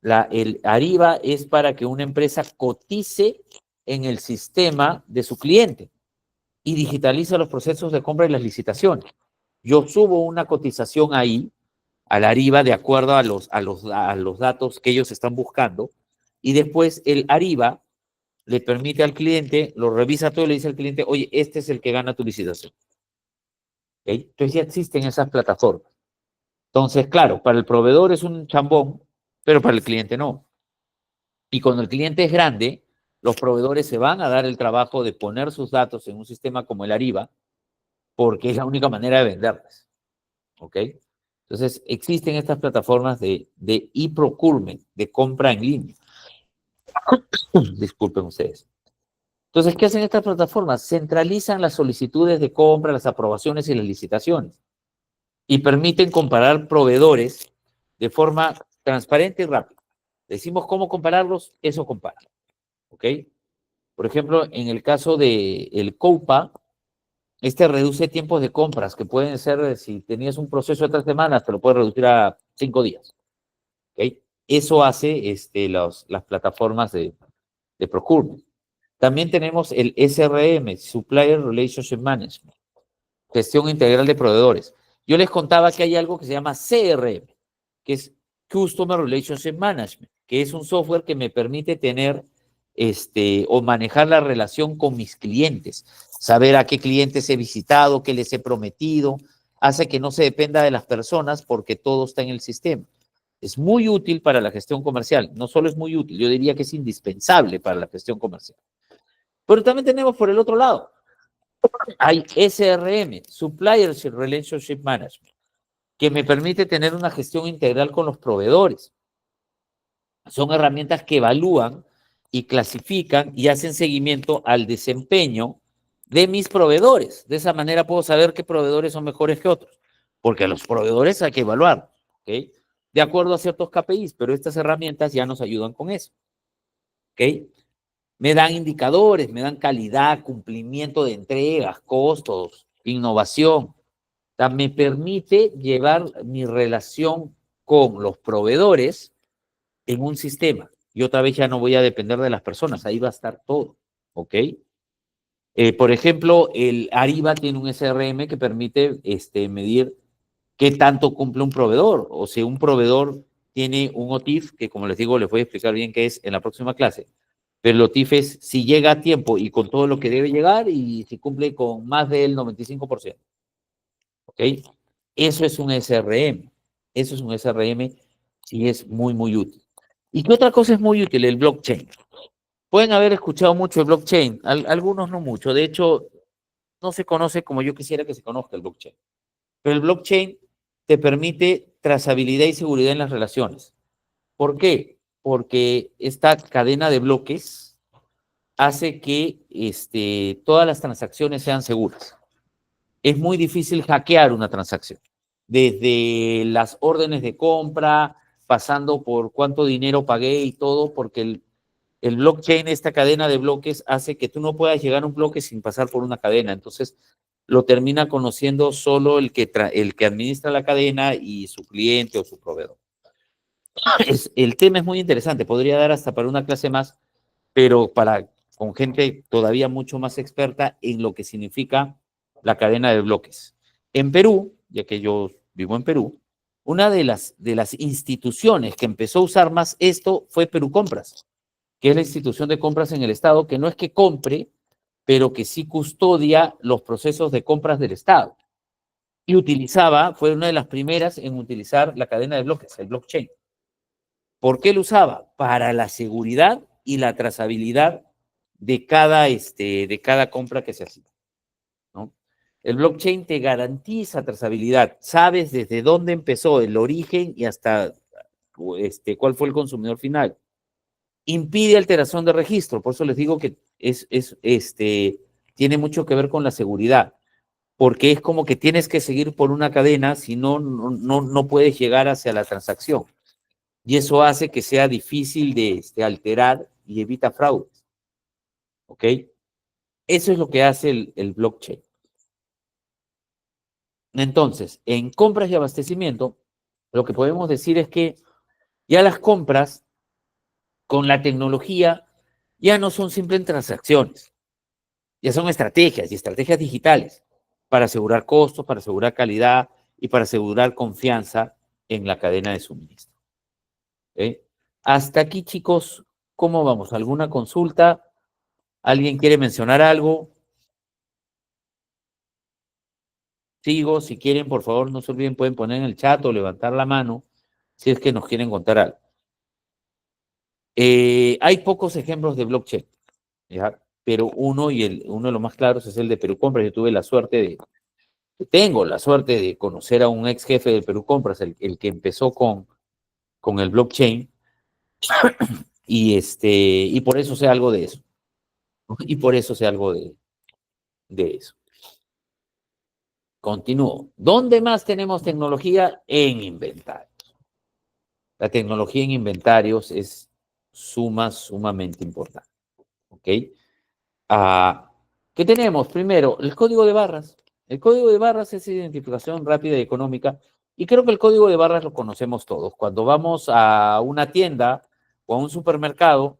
el Ariba es para que una empresa cotice en el sistema de su cliente y digitaliza los procesos de compra y las licitaciones. Yo subo una cotización ahí, a la Ariba, de acuerdo a los datos que ellos están buscando, y después el Ariba le permite al cliente, lo revisa todo y le dice al cliente, oye, este es el que gana tu licitación. ¿Okay? Entonces ya existen esas plataformas. Entonces, claro, para el proveedor es un chambón, pero para el cliente no. Y cuando el cliente es grande, los proveedores se van a dar el trabajo de poner sus datos en un sistema como el Ariba, porque es la única manera de venderlas. ¿Ok? Entonces, existen estas plataformas de e-procurement, de compra en línea. Disculpen ustedes. Entonces, ¿qué hacen estas plataformas? Centralizan las solicitudes de compra, las aprobaciones y las licitaciones y permiten comparar proveedores de forma transparente y rápida. Decimos cómo compararlos, eso compara. ¿Ok? Por ejemplo, en el caso del COPA, este reduce tiempos de compras que pueden ser, si tenías un proceso de 3 semanas, te lo puedes reducir a 5 días. ¿Ok? Eso hace las plataformas de procurement. También tenemos el SRM, Supplier Relationship Management, gestión integral de proveedores. Yo les contaba que hay algo que se llama CRM, que es Customer Relationship Management, que es un software que me permite tener o manejar la relación con mis clientes, saber a qué clientes he visitado, qué les he prometido, hace que no se dependa de las personas porque todo está en el sistema. Es muy útil para la gestión comercial, no solo es muy útil, yo diría que es indispensable para la gestión comercial. Pero también tenemos por el otro lado, hay SRM, Supplier Relationship Management, que me permite tener una gestión integral con los proveedores. Son herramientas que evalúan y clasifican y hacen seguimiento al desempeño de mis proveedores. De esa manera puedo saber qué proveedores son mejores que otros, porque a los proveedores hay que evaluar, ¿ok? De acuerdo a ciertos KPIs, pero estas herramientas ya nos ayudan con eso, ¿ok? Me dan indicadores, me dan calidad, cumplimiento de entregas, costos, innovación. Me permite llevar mi relación con los proveedores en un sistema. Y otra vez ya no voy a depender de las personas, ahí va a estar todo, ¿ok? Por ejemplo, el Ariba tiene un SRM que permite medir qué tanto cumple un proveedor, o si un proveedor tiene un OTIF, que como les digo, les voy a explicar bien qué es en la próxima clase, pero el OTIF es si llega a tiempo y con todo lo que debe llegar y si cumple con más del 95%. ¿Ok? Eso es un SRM. Eso es un SRM y es muy, muy útil. ¿Y qué otra cosa es muy útil? El blockchain. Pueden haber escuchado mucho el blockchain, algunos no mucho. De hecho, no se conoce como yo quisiera que se conozca el blockchain. Pero el blockchain te permite trazabilidad y seguridad en las relaciones. ¿Por qué? Porque esta cadena de bloques hace que todas las transacciones sean seguras. Es muy difícil hackear una transacción, desde las órdenes de compra, pasando por cuánto dinero pagué y todo, porque el blockchain, esta cadena de bloques, hace que tú no puedas llegar a un bloque sin pasar por una cadena. Entonces, lo termina conociendo solo el que administra la cadena y su cliente o su proveedor. El tema es muy interesante, podría dar hasta para una clase más, pero con gente todavía mucho más experta en lo que significa la cadena de bloques. En Perú, ya que yo vivo en Perú, una de las instituciones que empezó a usar más esto fue Perú Compras, que es la institución de compras en el Estado, que no es que compre, pero que sí custodia los procesos de compras del Estado. Y fue una de las primeras en utilizar la cadena de bloques, el blockchain. ¿Por qué lo usaba? Para la seguridad y la trazabilidad de cada compra que se hacía, ¿no? El blockchain te garantiza trazabilidad. Sabes desde dónde empezó el origen y hasta cuál fue el consumidor final. Impide alteración de registro. Por eso les digo que tiene mucho que ver con la seguridad. porque es como que tienes que seguir por una cadena, si no, no puedes llegar hacia la transacción. Y eso hace que sea difícil de alterar y evita fraudes. ¿Ok? Eso es lo que hace el blockchain. Entonces, en compras y abastecimiento, lo que podemos decir es que ya las compras con la tecnología ya no son simples transacciones, ya son estrategias y estrategias digitales para asegurar costos, para asegurar calidad y para asegurar confianza en la cadena de suministro. ¿Ok? Hasta aquí, chicos, ¿cómo vamos? ¿Alguna consulta? ¿Alguien quiere mencionar algo? Sigo, si quieren, por favor, no se olviden, pueden poner en el chat o levantar la mano si es que nos quieren contar algo. Hay pocos ejemplos de blockchain, ¿ya? Pero uno de los más claros es el de Perú Compras. Yo tuve la suerte tengo la suerte de conocer a un ex jefe de Perú Compras, el que empezó con el blockchain, y por eso sé algo de eso. Y por eso sé algo de eso. Continúo. ¿Dónde más tenemos tecnología? En inventarios. La tecnología en inventarios es sumamente importante. ¿Ok? Ah, ¿qué tenemos? Primero, el código de barras. El código de barras es identificación rápida y económica. Y creo que el código de barras lo conocemos todos. Cuando vamos a una tienda o a un supermercado,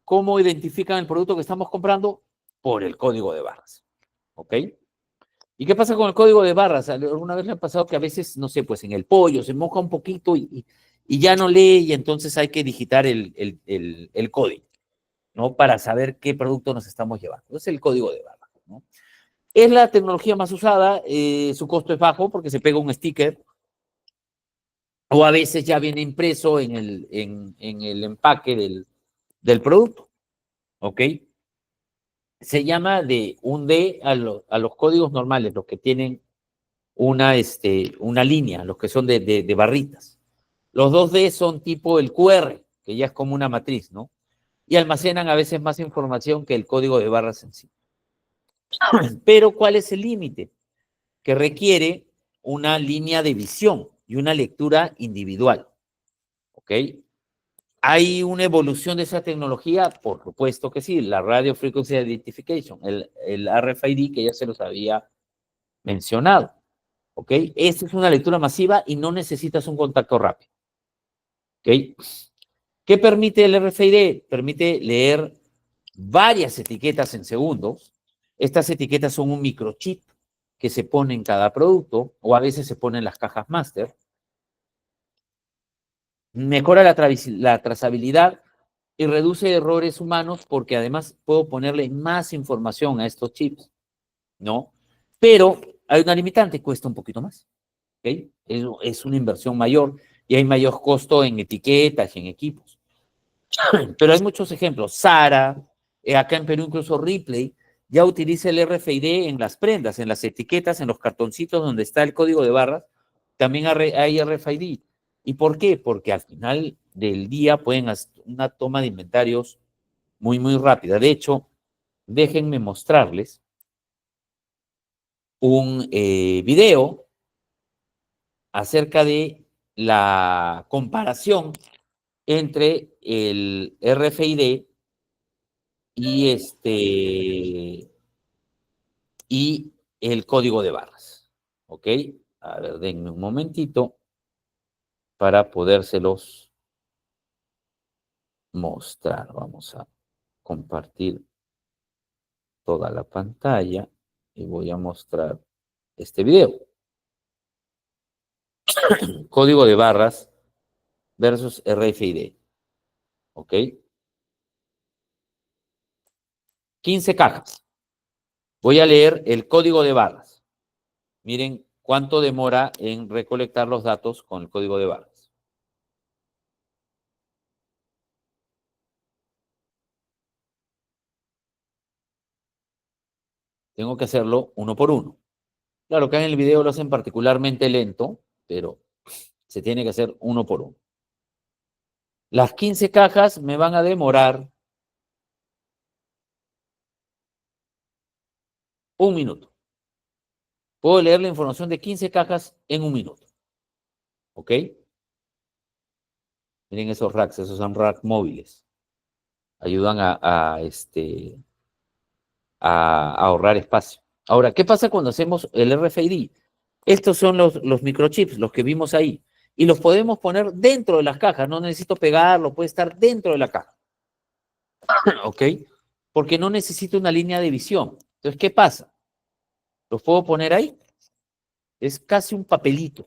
¿cómo identifican el producto que estamos comprando? Por el código de barras. ¿Ok? ¿Y qué pasa con el código de barras? ¿Alguna vez le ha pasado que a veces, no sé, pues en el pollo se moja un poquito y ya no lee y entonces hay que digitar el código, ¿no? Para saber qué producto nos estamos llevando. Es el código de barras, ¿no? Es la tecnología más usada, su costo es bajo porque se pega un sticker o a veces ya viene impreso en el empaque del producto, ¿ok? Se llama de un D a los códigos normales, los que tienen una línea, los que son de barritas. Los 2D son tipo el QR, que ya es como una matriz, ¿no? Y almacenan a veces más información que el código de barras en sí. Pero ¿cuál es el límite? Que requiere una línea de visión y una lectura individual, ¿ok? ¿Hay una evolución de esa tecnología? Por supuesto que sí, la Radio Frequency Identification, el RFID que ya se los había mencionado. ¿Ok? Esta es una lectura masiva y no necesitas un contacto rápido. ¿Ok? ¿Qué permite el RFID? Permite leer varias etiquetas en segundos. Estas etiquetas son un microchip que se pone en cada producto o a veces se pone en las cajas máster. Mejora la trazabilidad y reduce errores humanos porque además puedo ponerle más información a estos chips, ¿no? Pero hay una limitante, cuesta un poquito más. ¿Okay? Es una inversión mayor y hay mayor costo en etiquetas y en equipos. Pero hay muchos ejemplos. Sara, acá en Perú incluso Ripley, ya utiliza el RFID en las prendas, en las etiquetas, en los cartoncitos donde está el código de barras, también hay RFID. ¿Y por qué? Porque al final del día pueden hacer una toma de inventarios muy rápida. De hecho, déjenme mostrarles un video acerca de la comparación entre el RFID y y el código de barras. ¿Ok? A ver, denme un momentito para podérselos mostrar. Vamos a compartir toda la pantalla y voy a mostrar este video. Código de barras versus RFID. ¿Ok? 15 cajas. Voy a leer el código de barras. Miren cuánto demora en recolectar los datos con el código de barras. Tengo que hacerlo uno por uno. Claro que en el video lo hacen particularmente lento, pero se tiene que hacer uno por uno. Las 15 cajas me van a demorar 1 minuto. Puedo leer la información de 15 cajas en un minuto. ¿Ok? Miren esos racks, esos son racks móviles. Ayudan a ahorrar espacio. Ahora, ¿qué pasa cuando hacemos el RFID? Estos son los microchips, los que vimos ahí. Y los podemos poner dentro de las cajas. No necesito pegarlo, puede estar dentro de la caja. ¿Ok? Porque no necesito una línea de visión. Entonces, ¿qué pasa? Los puedo poner ahí. Es casi un papelito.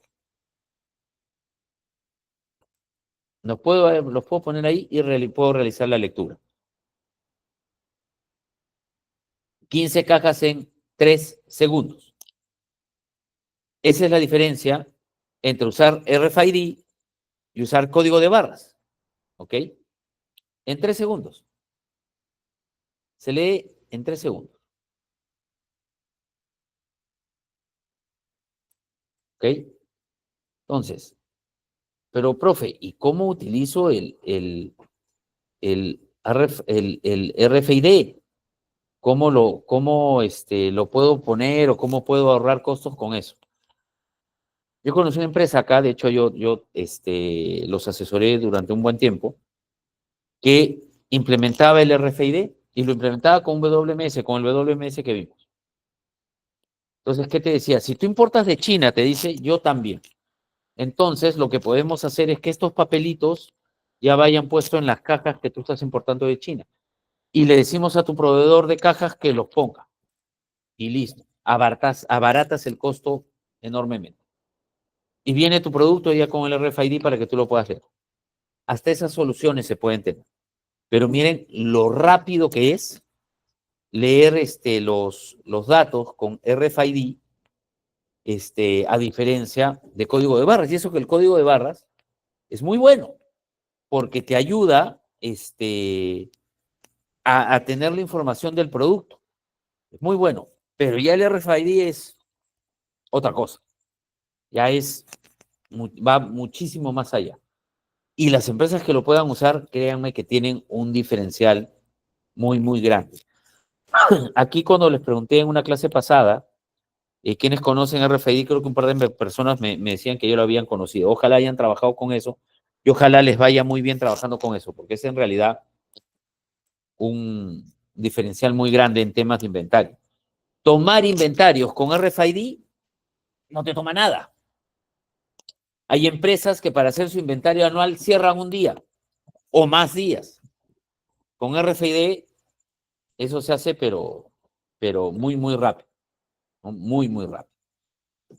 Los puedo poner ahí y puedo realizar la lectura. 15 cajas en 3 segundos. Esa es la diferencia entre usar RFID y usar código de barras. ¿Ok? En 3 segundos. Se lee en 3 segundos. ¿Ok? Entonces, pero profe, ¿y cómo utilizo el RFID? ¿Cómo lo puedo poner o cómo puedo ahorrar costos con eso? Yo conocí una empresa acá, de hecho yo los asesoré durante un buen tiempo, que implementaba el RFID y lo implementaba con un WMS, con el WMS que vimos. Entonces, ¿qué te decía? Si tú importas de China, te dice, yo también. Entonces, lo que podemos hacer es que estos papelitos ya vayan puestos en las cajas que tú estás importando de China. Y le decimos a tu proveedor de cajas que los ponga. Y listo. Abaratas el costo enormemente. Y viene tu producto ya con el RFID para que tú lo puedas leer. Hasta esas soluciones se pueden tener. Pero miren lo rápido que es leer los datos con RFID, a diferencia de código de barras. Y eso que el código de barras es muy bueno, porque te ayuda a tener la información del producto. Es muy bueno. Pero ya el RFID es otra cosa. Ya va muchísimo más allá. Y las empresas que lo puedan usar, créanme que tienen un diferencial muy, muy grande. Aquí cuando les pregunté en una clase pasada, quienes conocen RFID, creo que un par de personas me decían que ya lo habían conocido. Ojalá hayan trabajado con eso y ojalá les vaya muy bien trabajando con eso, porque es en realidad un diferencial muy grande en temas de inventario. Tomar inventarios con RFID no te toma nada. Hay empresas que para hacer su inventario anual cierran un día o más días. Con RFID eso se hace, pero muy, muy rápido. ¿No? Muy, muy rápido.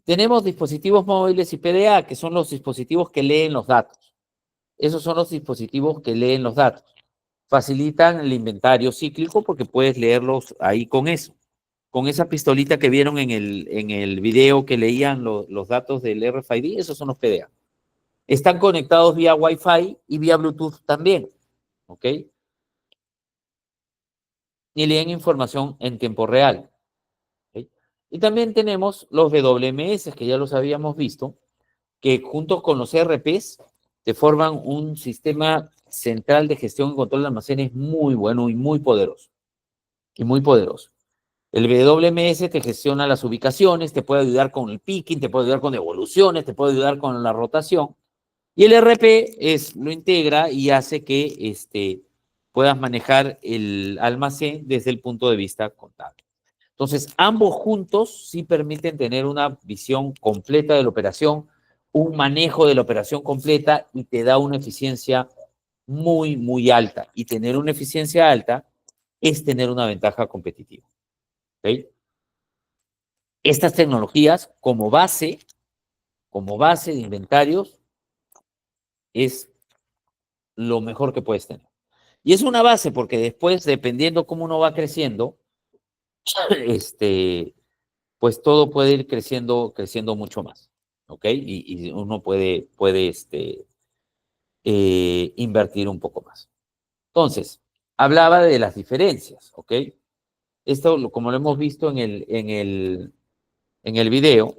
Tenemos dispositivos móviles y PDA, que son los dispositivos que leen los datos. Esos son los dispositivos que leen los datos. Facilitan el inventario cíclico porque puedes leerlos ahí con eso. Con esa pistolita que vieron en el video que leían los datos del RFID, esos son los PDA. Están conectados vía Wi-Fi y vía Bluetooth también. ¿Ok? Y leen información en tiempo real. ¿Ok? Y también tenemos los WMS, que ya los habíamos visto, que junto con los ERPs te forman un sistema central de gestión y control de almacenes muy bueno y muy poderoso. Y muy poderoso. El WMS te gestiona las ubicaciones, te puede ayudar con el picking, te puede ayudar con devoluciones, te puede ayudar con la rotación. Y el ERP lo integra y hace que puedas manejar el almacén desde el punto de vista contable. Entonces, ambos juntos sí permiten tener una visión completa de la operación, un manejo de la operación completa y te da una eficiencia muy, muy alta. Y tener una eficiencia alta es tener una ventaja competitiva. ¿Okay? Estas tecnologías como base de inventarios, es lo mejor que puedes tener. Y es una base porque después, dependiendo cómo uno va creciendo, pues todo puede ir creciendo mucho más, ¿ok? Y uno puede invertir un poco más. Entonces, hablaba de las diferencias, ¿ok? Esto, como lo hemos visto en el video,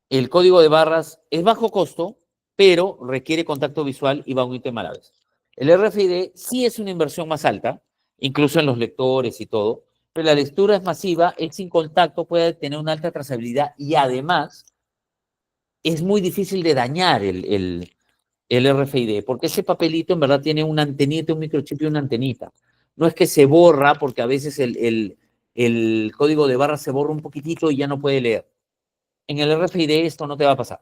el código de barras es bajo costo, pero requiere contacto visual y va un ítem a la vez. El RFID sí es una inversión más alta, incluso en los lectores y todo, Pero la lectura es masiva, es sin contacto, puede tener una alta trazabilidad y además es muy difícil de dañar el RFID, porque ese papelito en verdad tiene una antenita, un microchip y una antenita. No es que se borra, porque a veces el código de barra se borra un poquitito y ya no puede leer. En el RFID esto no te va a pasar,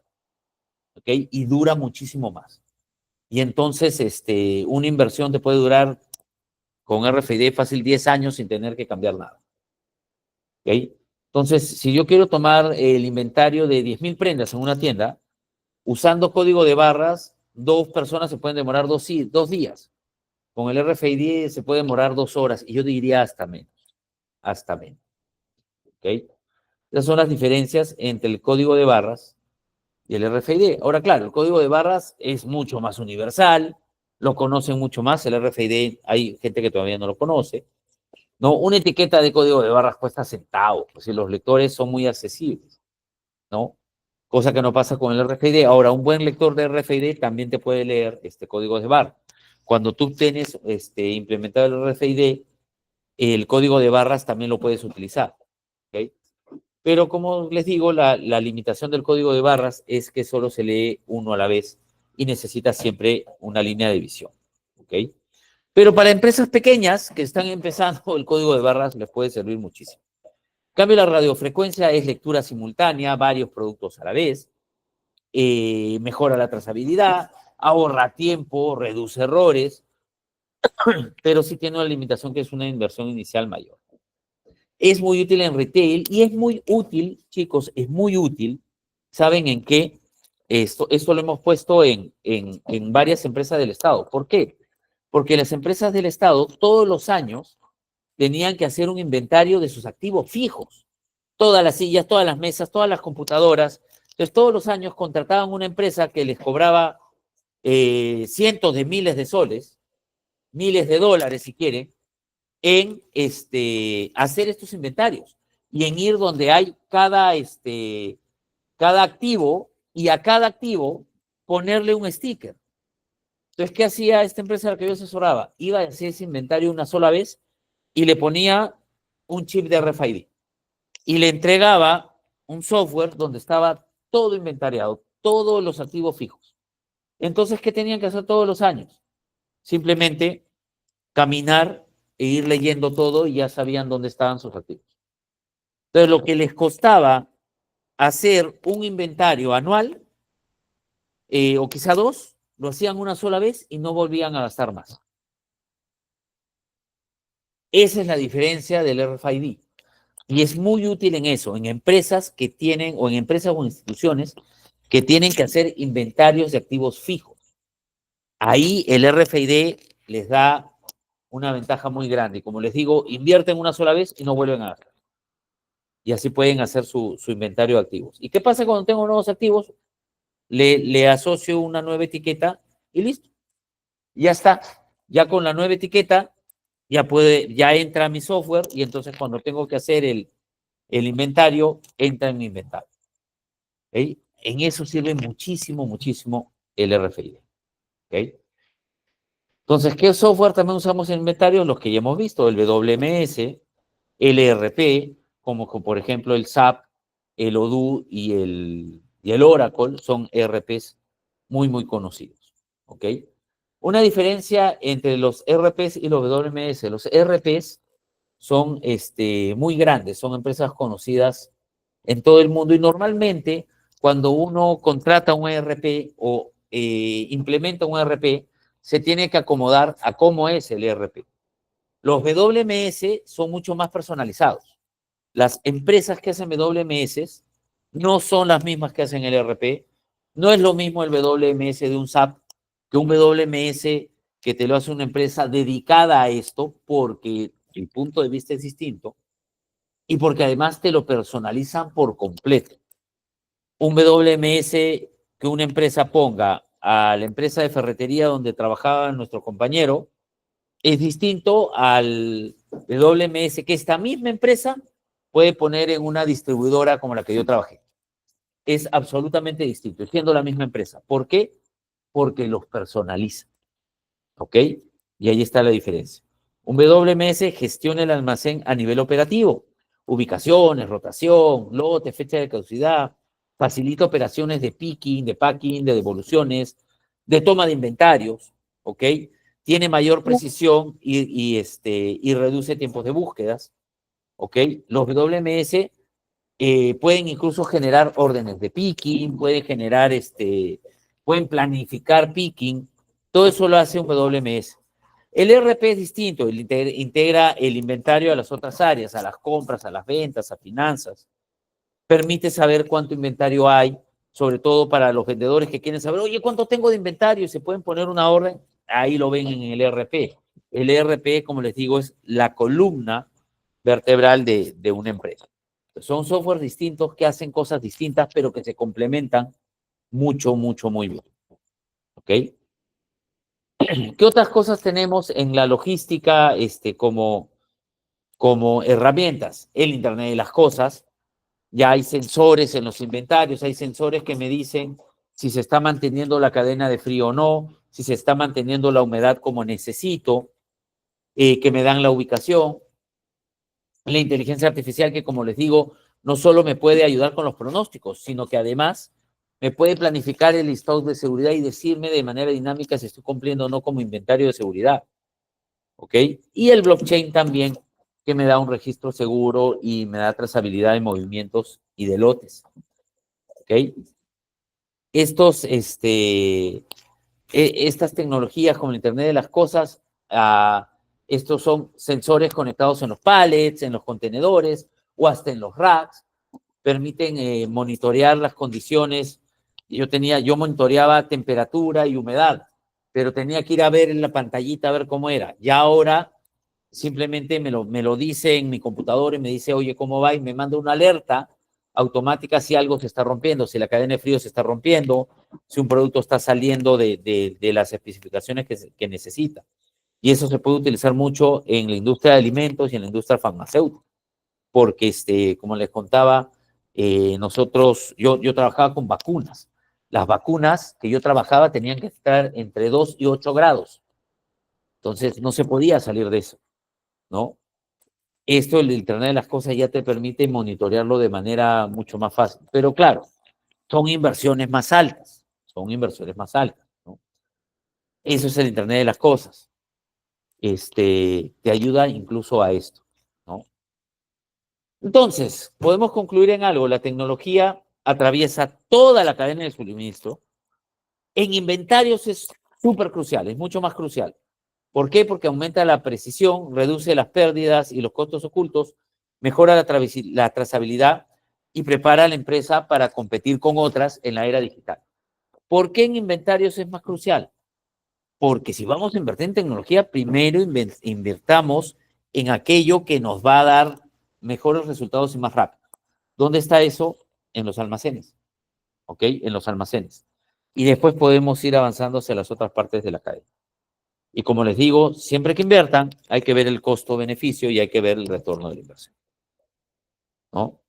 ¿ok? Y dura muchísimo más. Y entonces una inversión te puede durar con RFID fácil 10 años sin tener que cambiar nada, ¿ok? Entonces, si yo quiero tomar el inventario de 10.000 prendas en una tienda, usando código de barras, 2 personas se pueden demorar 2 días. Con el RFID se puede demorar 2 horas y yo diría hasta menos, hasta menos. ¿Ok? Esas son las diferencias entre el código de barras y el RFID. Ahora, claro, el código de barras es mucho más universal, lo conocen mucho más, el RFID hay gente que todavía no lo conoce. No, una etiqueta de código de barras cuesta centavos, pues si los lectores son muy accesibles, ¿no? Cosa que no pasa con el RFID. Ahora, un buen lector de RFID también te puede leer este código de barra. Cuando tú tienes implementado el RFID, el código de barras también lo puedes utilizar. ¿Okay? Pero como les digo, la limitación del código de barras es que solo se lee uno a la vez y necesita siempre una línea de visión. ¿Okay? Pero para empresas pequeñas que están empezando, el código de barras les puede servir muchísimo. En cambio, la radiofrecuencia es lectura simultánea, varios productos a la vez, mejora la trazabilidad, ahorra tiempo, reduce errores, pero sí tiene una limitación que es una inversión inicial mayor. Es muy útil en retail y es muy útil, chicos, es muy útil. ¿Saben en qué? Esto lo hemos puesto en varias empresas del Estado. ¿Por qué? Porque las empresas del Estado todos los años tenían que hacer un inventario de sus activos fijos. Todas las sillas, todas las mesas, todas las computadoras. Entonces, todos los años contrataban una empresa que les cobraba cientos de miles de soles, miles de dólares si quieren, en hacer estos inventarios y en ir donde hay cada activo y a cada activo ponerle un sticker. Entonces, ¿qué hacía esta empresa a la que yo asesoraba? Iba a hacer ese inventario una sola vez y le ponía un chip de RFID y le entregaba un software donde estaba todo inventariado, todos los activos fijos. Entonces, ¿qué tenían que hacer todos los años? Simplemente caminar e ir leyendo todo y ya sabían dónde estaban sus activos. Entonces, lo que les costaba hacer un inventario anual, o quizá dos, lo hacían una sola vez y no volvían a gastar más. Esa es la diferencia del RFID. Y es muy útil en eso, en empresas que tienen, o en empresas o instituciones que tienen que hacer inventarios de activos fijos. Ahí el RFID les da una ventaja muy grande. Y como les digo, invierten una sola vez y no vuelven a gastar. Y así pueden hacer su inventario de activos. ¿Y qué pasa cuando tengo nuevos activos? Le asocio una nueva etiqueta y listo. Ya está. Ya con la nueva etiqueta, ya entra mi software y entonces cuando tengo que hacer el inventario, entra en mi inventario. ¿Okay? En eso sirve muchísimo, muchísimo el RFID. ¿Okay? Entonces, ¿qué software también usamos en inventario? Los que ya hemos visto, el WMS, el ERP, como por ejemplo el SAP, el Odoo y el Oracle, son ERPs muy, muy conocidos. ¿Ok? Una diferencia entre los ERPs y los WMS. Los ERPs son muy grandes, son empresas conocidas en todo el mundo y normalmente cuando uno contrata un ERP o implementa un ERP, se tiene que acomodar a cómo es el ERP. Los WMS son mucho más personalizados. Las empresas que hacen WMS no son las mismas que hacen el ERP. No es lo mismo el WMS de un SAP que un WMS que te lo hace una empresa dedicada a esto porque el punto de vista es distinto y porque además te lo personalizan por completo. Un WMS que una empresa ponga a la empresa de ferretería donde trabajaba nuestro compañero es distinto al WMS que esta misma empresa puede poner en una distribuidora como la que yo trabajé. Es absolutamente distinto, siendo la misma empresa. ¿Por qué? Porque los personaliza. ¿Ok? Y ahí está la diferencia. Un WMS gestiona el almacén a nivel operativo, ubicaciones, rotación, lote, fecha de caducidad, facilita operaciones de picking, de packing, de devoluciones, de toma de inventarios, ¿ok? Tiene mayor precisión y reduce tiempos de búsquedas, ¿ok? Los WMS pueden incluso generar órdenes de picking, pueden planificar picking, todo eso lo hace un WMS. El ERP es distinto, integra el inventario a las otras áreas, a las compras, a las ventas, a finanzas. Permite saber cuánto inventario hay, sobre todo para los vendedores que quieren saber, oye, ¿cuánto tengo de inventario? Y se pueden poner una orden, ahí lo ven en el ERP. El ERP, como les digo, es la columna vertebral de una empresa. Son softwares distintos que hacen cosas distintas, pero que se complementan mucho, mucho, muy bien. ¿Ok? ¿Qué otras cosas tenemos en la logística como herramientas? El Internet de las cosas. Ya hay sensores en los inventarios, hay sensores que me dicen si se está manteniendo la cadena de frío o no, si se está manteniendo la humedad como necesito, que me dan la ubicación. La inteligencia artificial que, como les digo, no solo me puede ayudar con los pronósticos, sino que además me puede planificar el listado de seguridad y decirme de manera dinámica si estoy cumpliendo o no como inventario de seguridad. ¿Ok? Y el blockchain también, que me da un registro seguro y me da trazabilidad de movimientos y de lotes. ¿Ok? Estas tecnologías como el Internet de las Cosas, estos son sensores conectados en los pallets, en los contenedores o hasta en los racks, permiten monitorear las condiciones. Yo monitoreaba temperatura y humedad, pero tenía que ir a ver en la pantallita a ver cómo era. Ya ahora simplemente me lo dice en mi computadora y me dice, oye, ¿cómo va? Y me manda una alerta automática si algo se está rompiendo, si la cadena de frío se está rompiendo, si un producto está saliendo de las especificaciones que necesita. Y eso se puede utilizar mucho en la industria de alimentos y en la industria farmacéutica, porque, como les contaba, yo trabajaba con vacunas. Las vacunas que yo trabajaba tenían que estar entre 2 y 8 grados. Entonces, no se podía salir de eso, ¿no? Esto, el Internet de las Cosas, ya te permite monitorearlo de manera mucho más fácil. Pero claro, son inversiones más altas, ¿no? Eso es el Internet de las Cosas. Te ayuda incluso a esto, ¿no? Entonces, podemos concluir en algo, la tecnología atraviesa toda la cadena de suministro. En inventarios es súper crucial, es mucho más crucial. ¿Por qué? Porque aumenta la precisión, reduce las pérdidas y los costos ocultos, mejora la trazabilidad y prepara a la empresa para competir con otras en la era digital. ¿Por qué en inventarios es más crucial? Porque si vamos a invertir en tecnología, primero invertamos en aquello que nos va a dar mejores resultados y más rápido. ¿Dónde está eso? En los almacenes. ¿Ok? En los almacenes. Y después podemos ir avanzando hacia las otras partes de la cadena. Y como les digo, siempre que inviertan, hay que ver el costo-beneficio y hay que ver el retorno de la inversión, ¿no?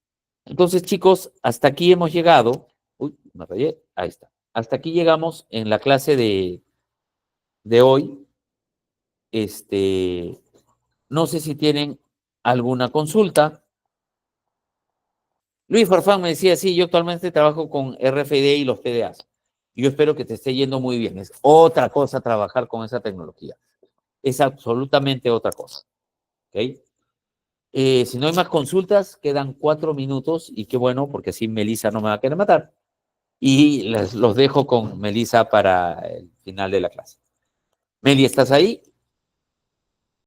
Entonces, chicos, hasta aquí hemos llegado. Uy, me rayé. Ahí está. Hasta aquí llegamos en la clase de hoy. No sé si tienen alguna consulta. Luis Farfán me decía, sí, yo actualmente trabajo con RFID y los PDAs. Yo espero que te esté yendo muy bien. Es otra cosa trabajar con esa tecnología. Es absolutamente otra cosa. ¿Ok? Si no hay más consultas, quedan 4 minutos y qué bueno, porque así Melissa no me va a querer matar. Y los dejo con Melissa para el final de la clase. Meli, ¿estás ahí?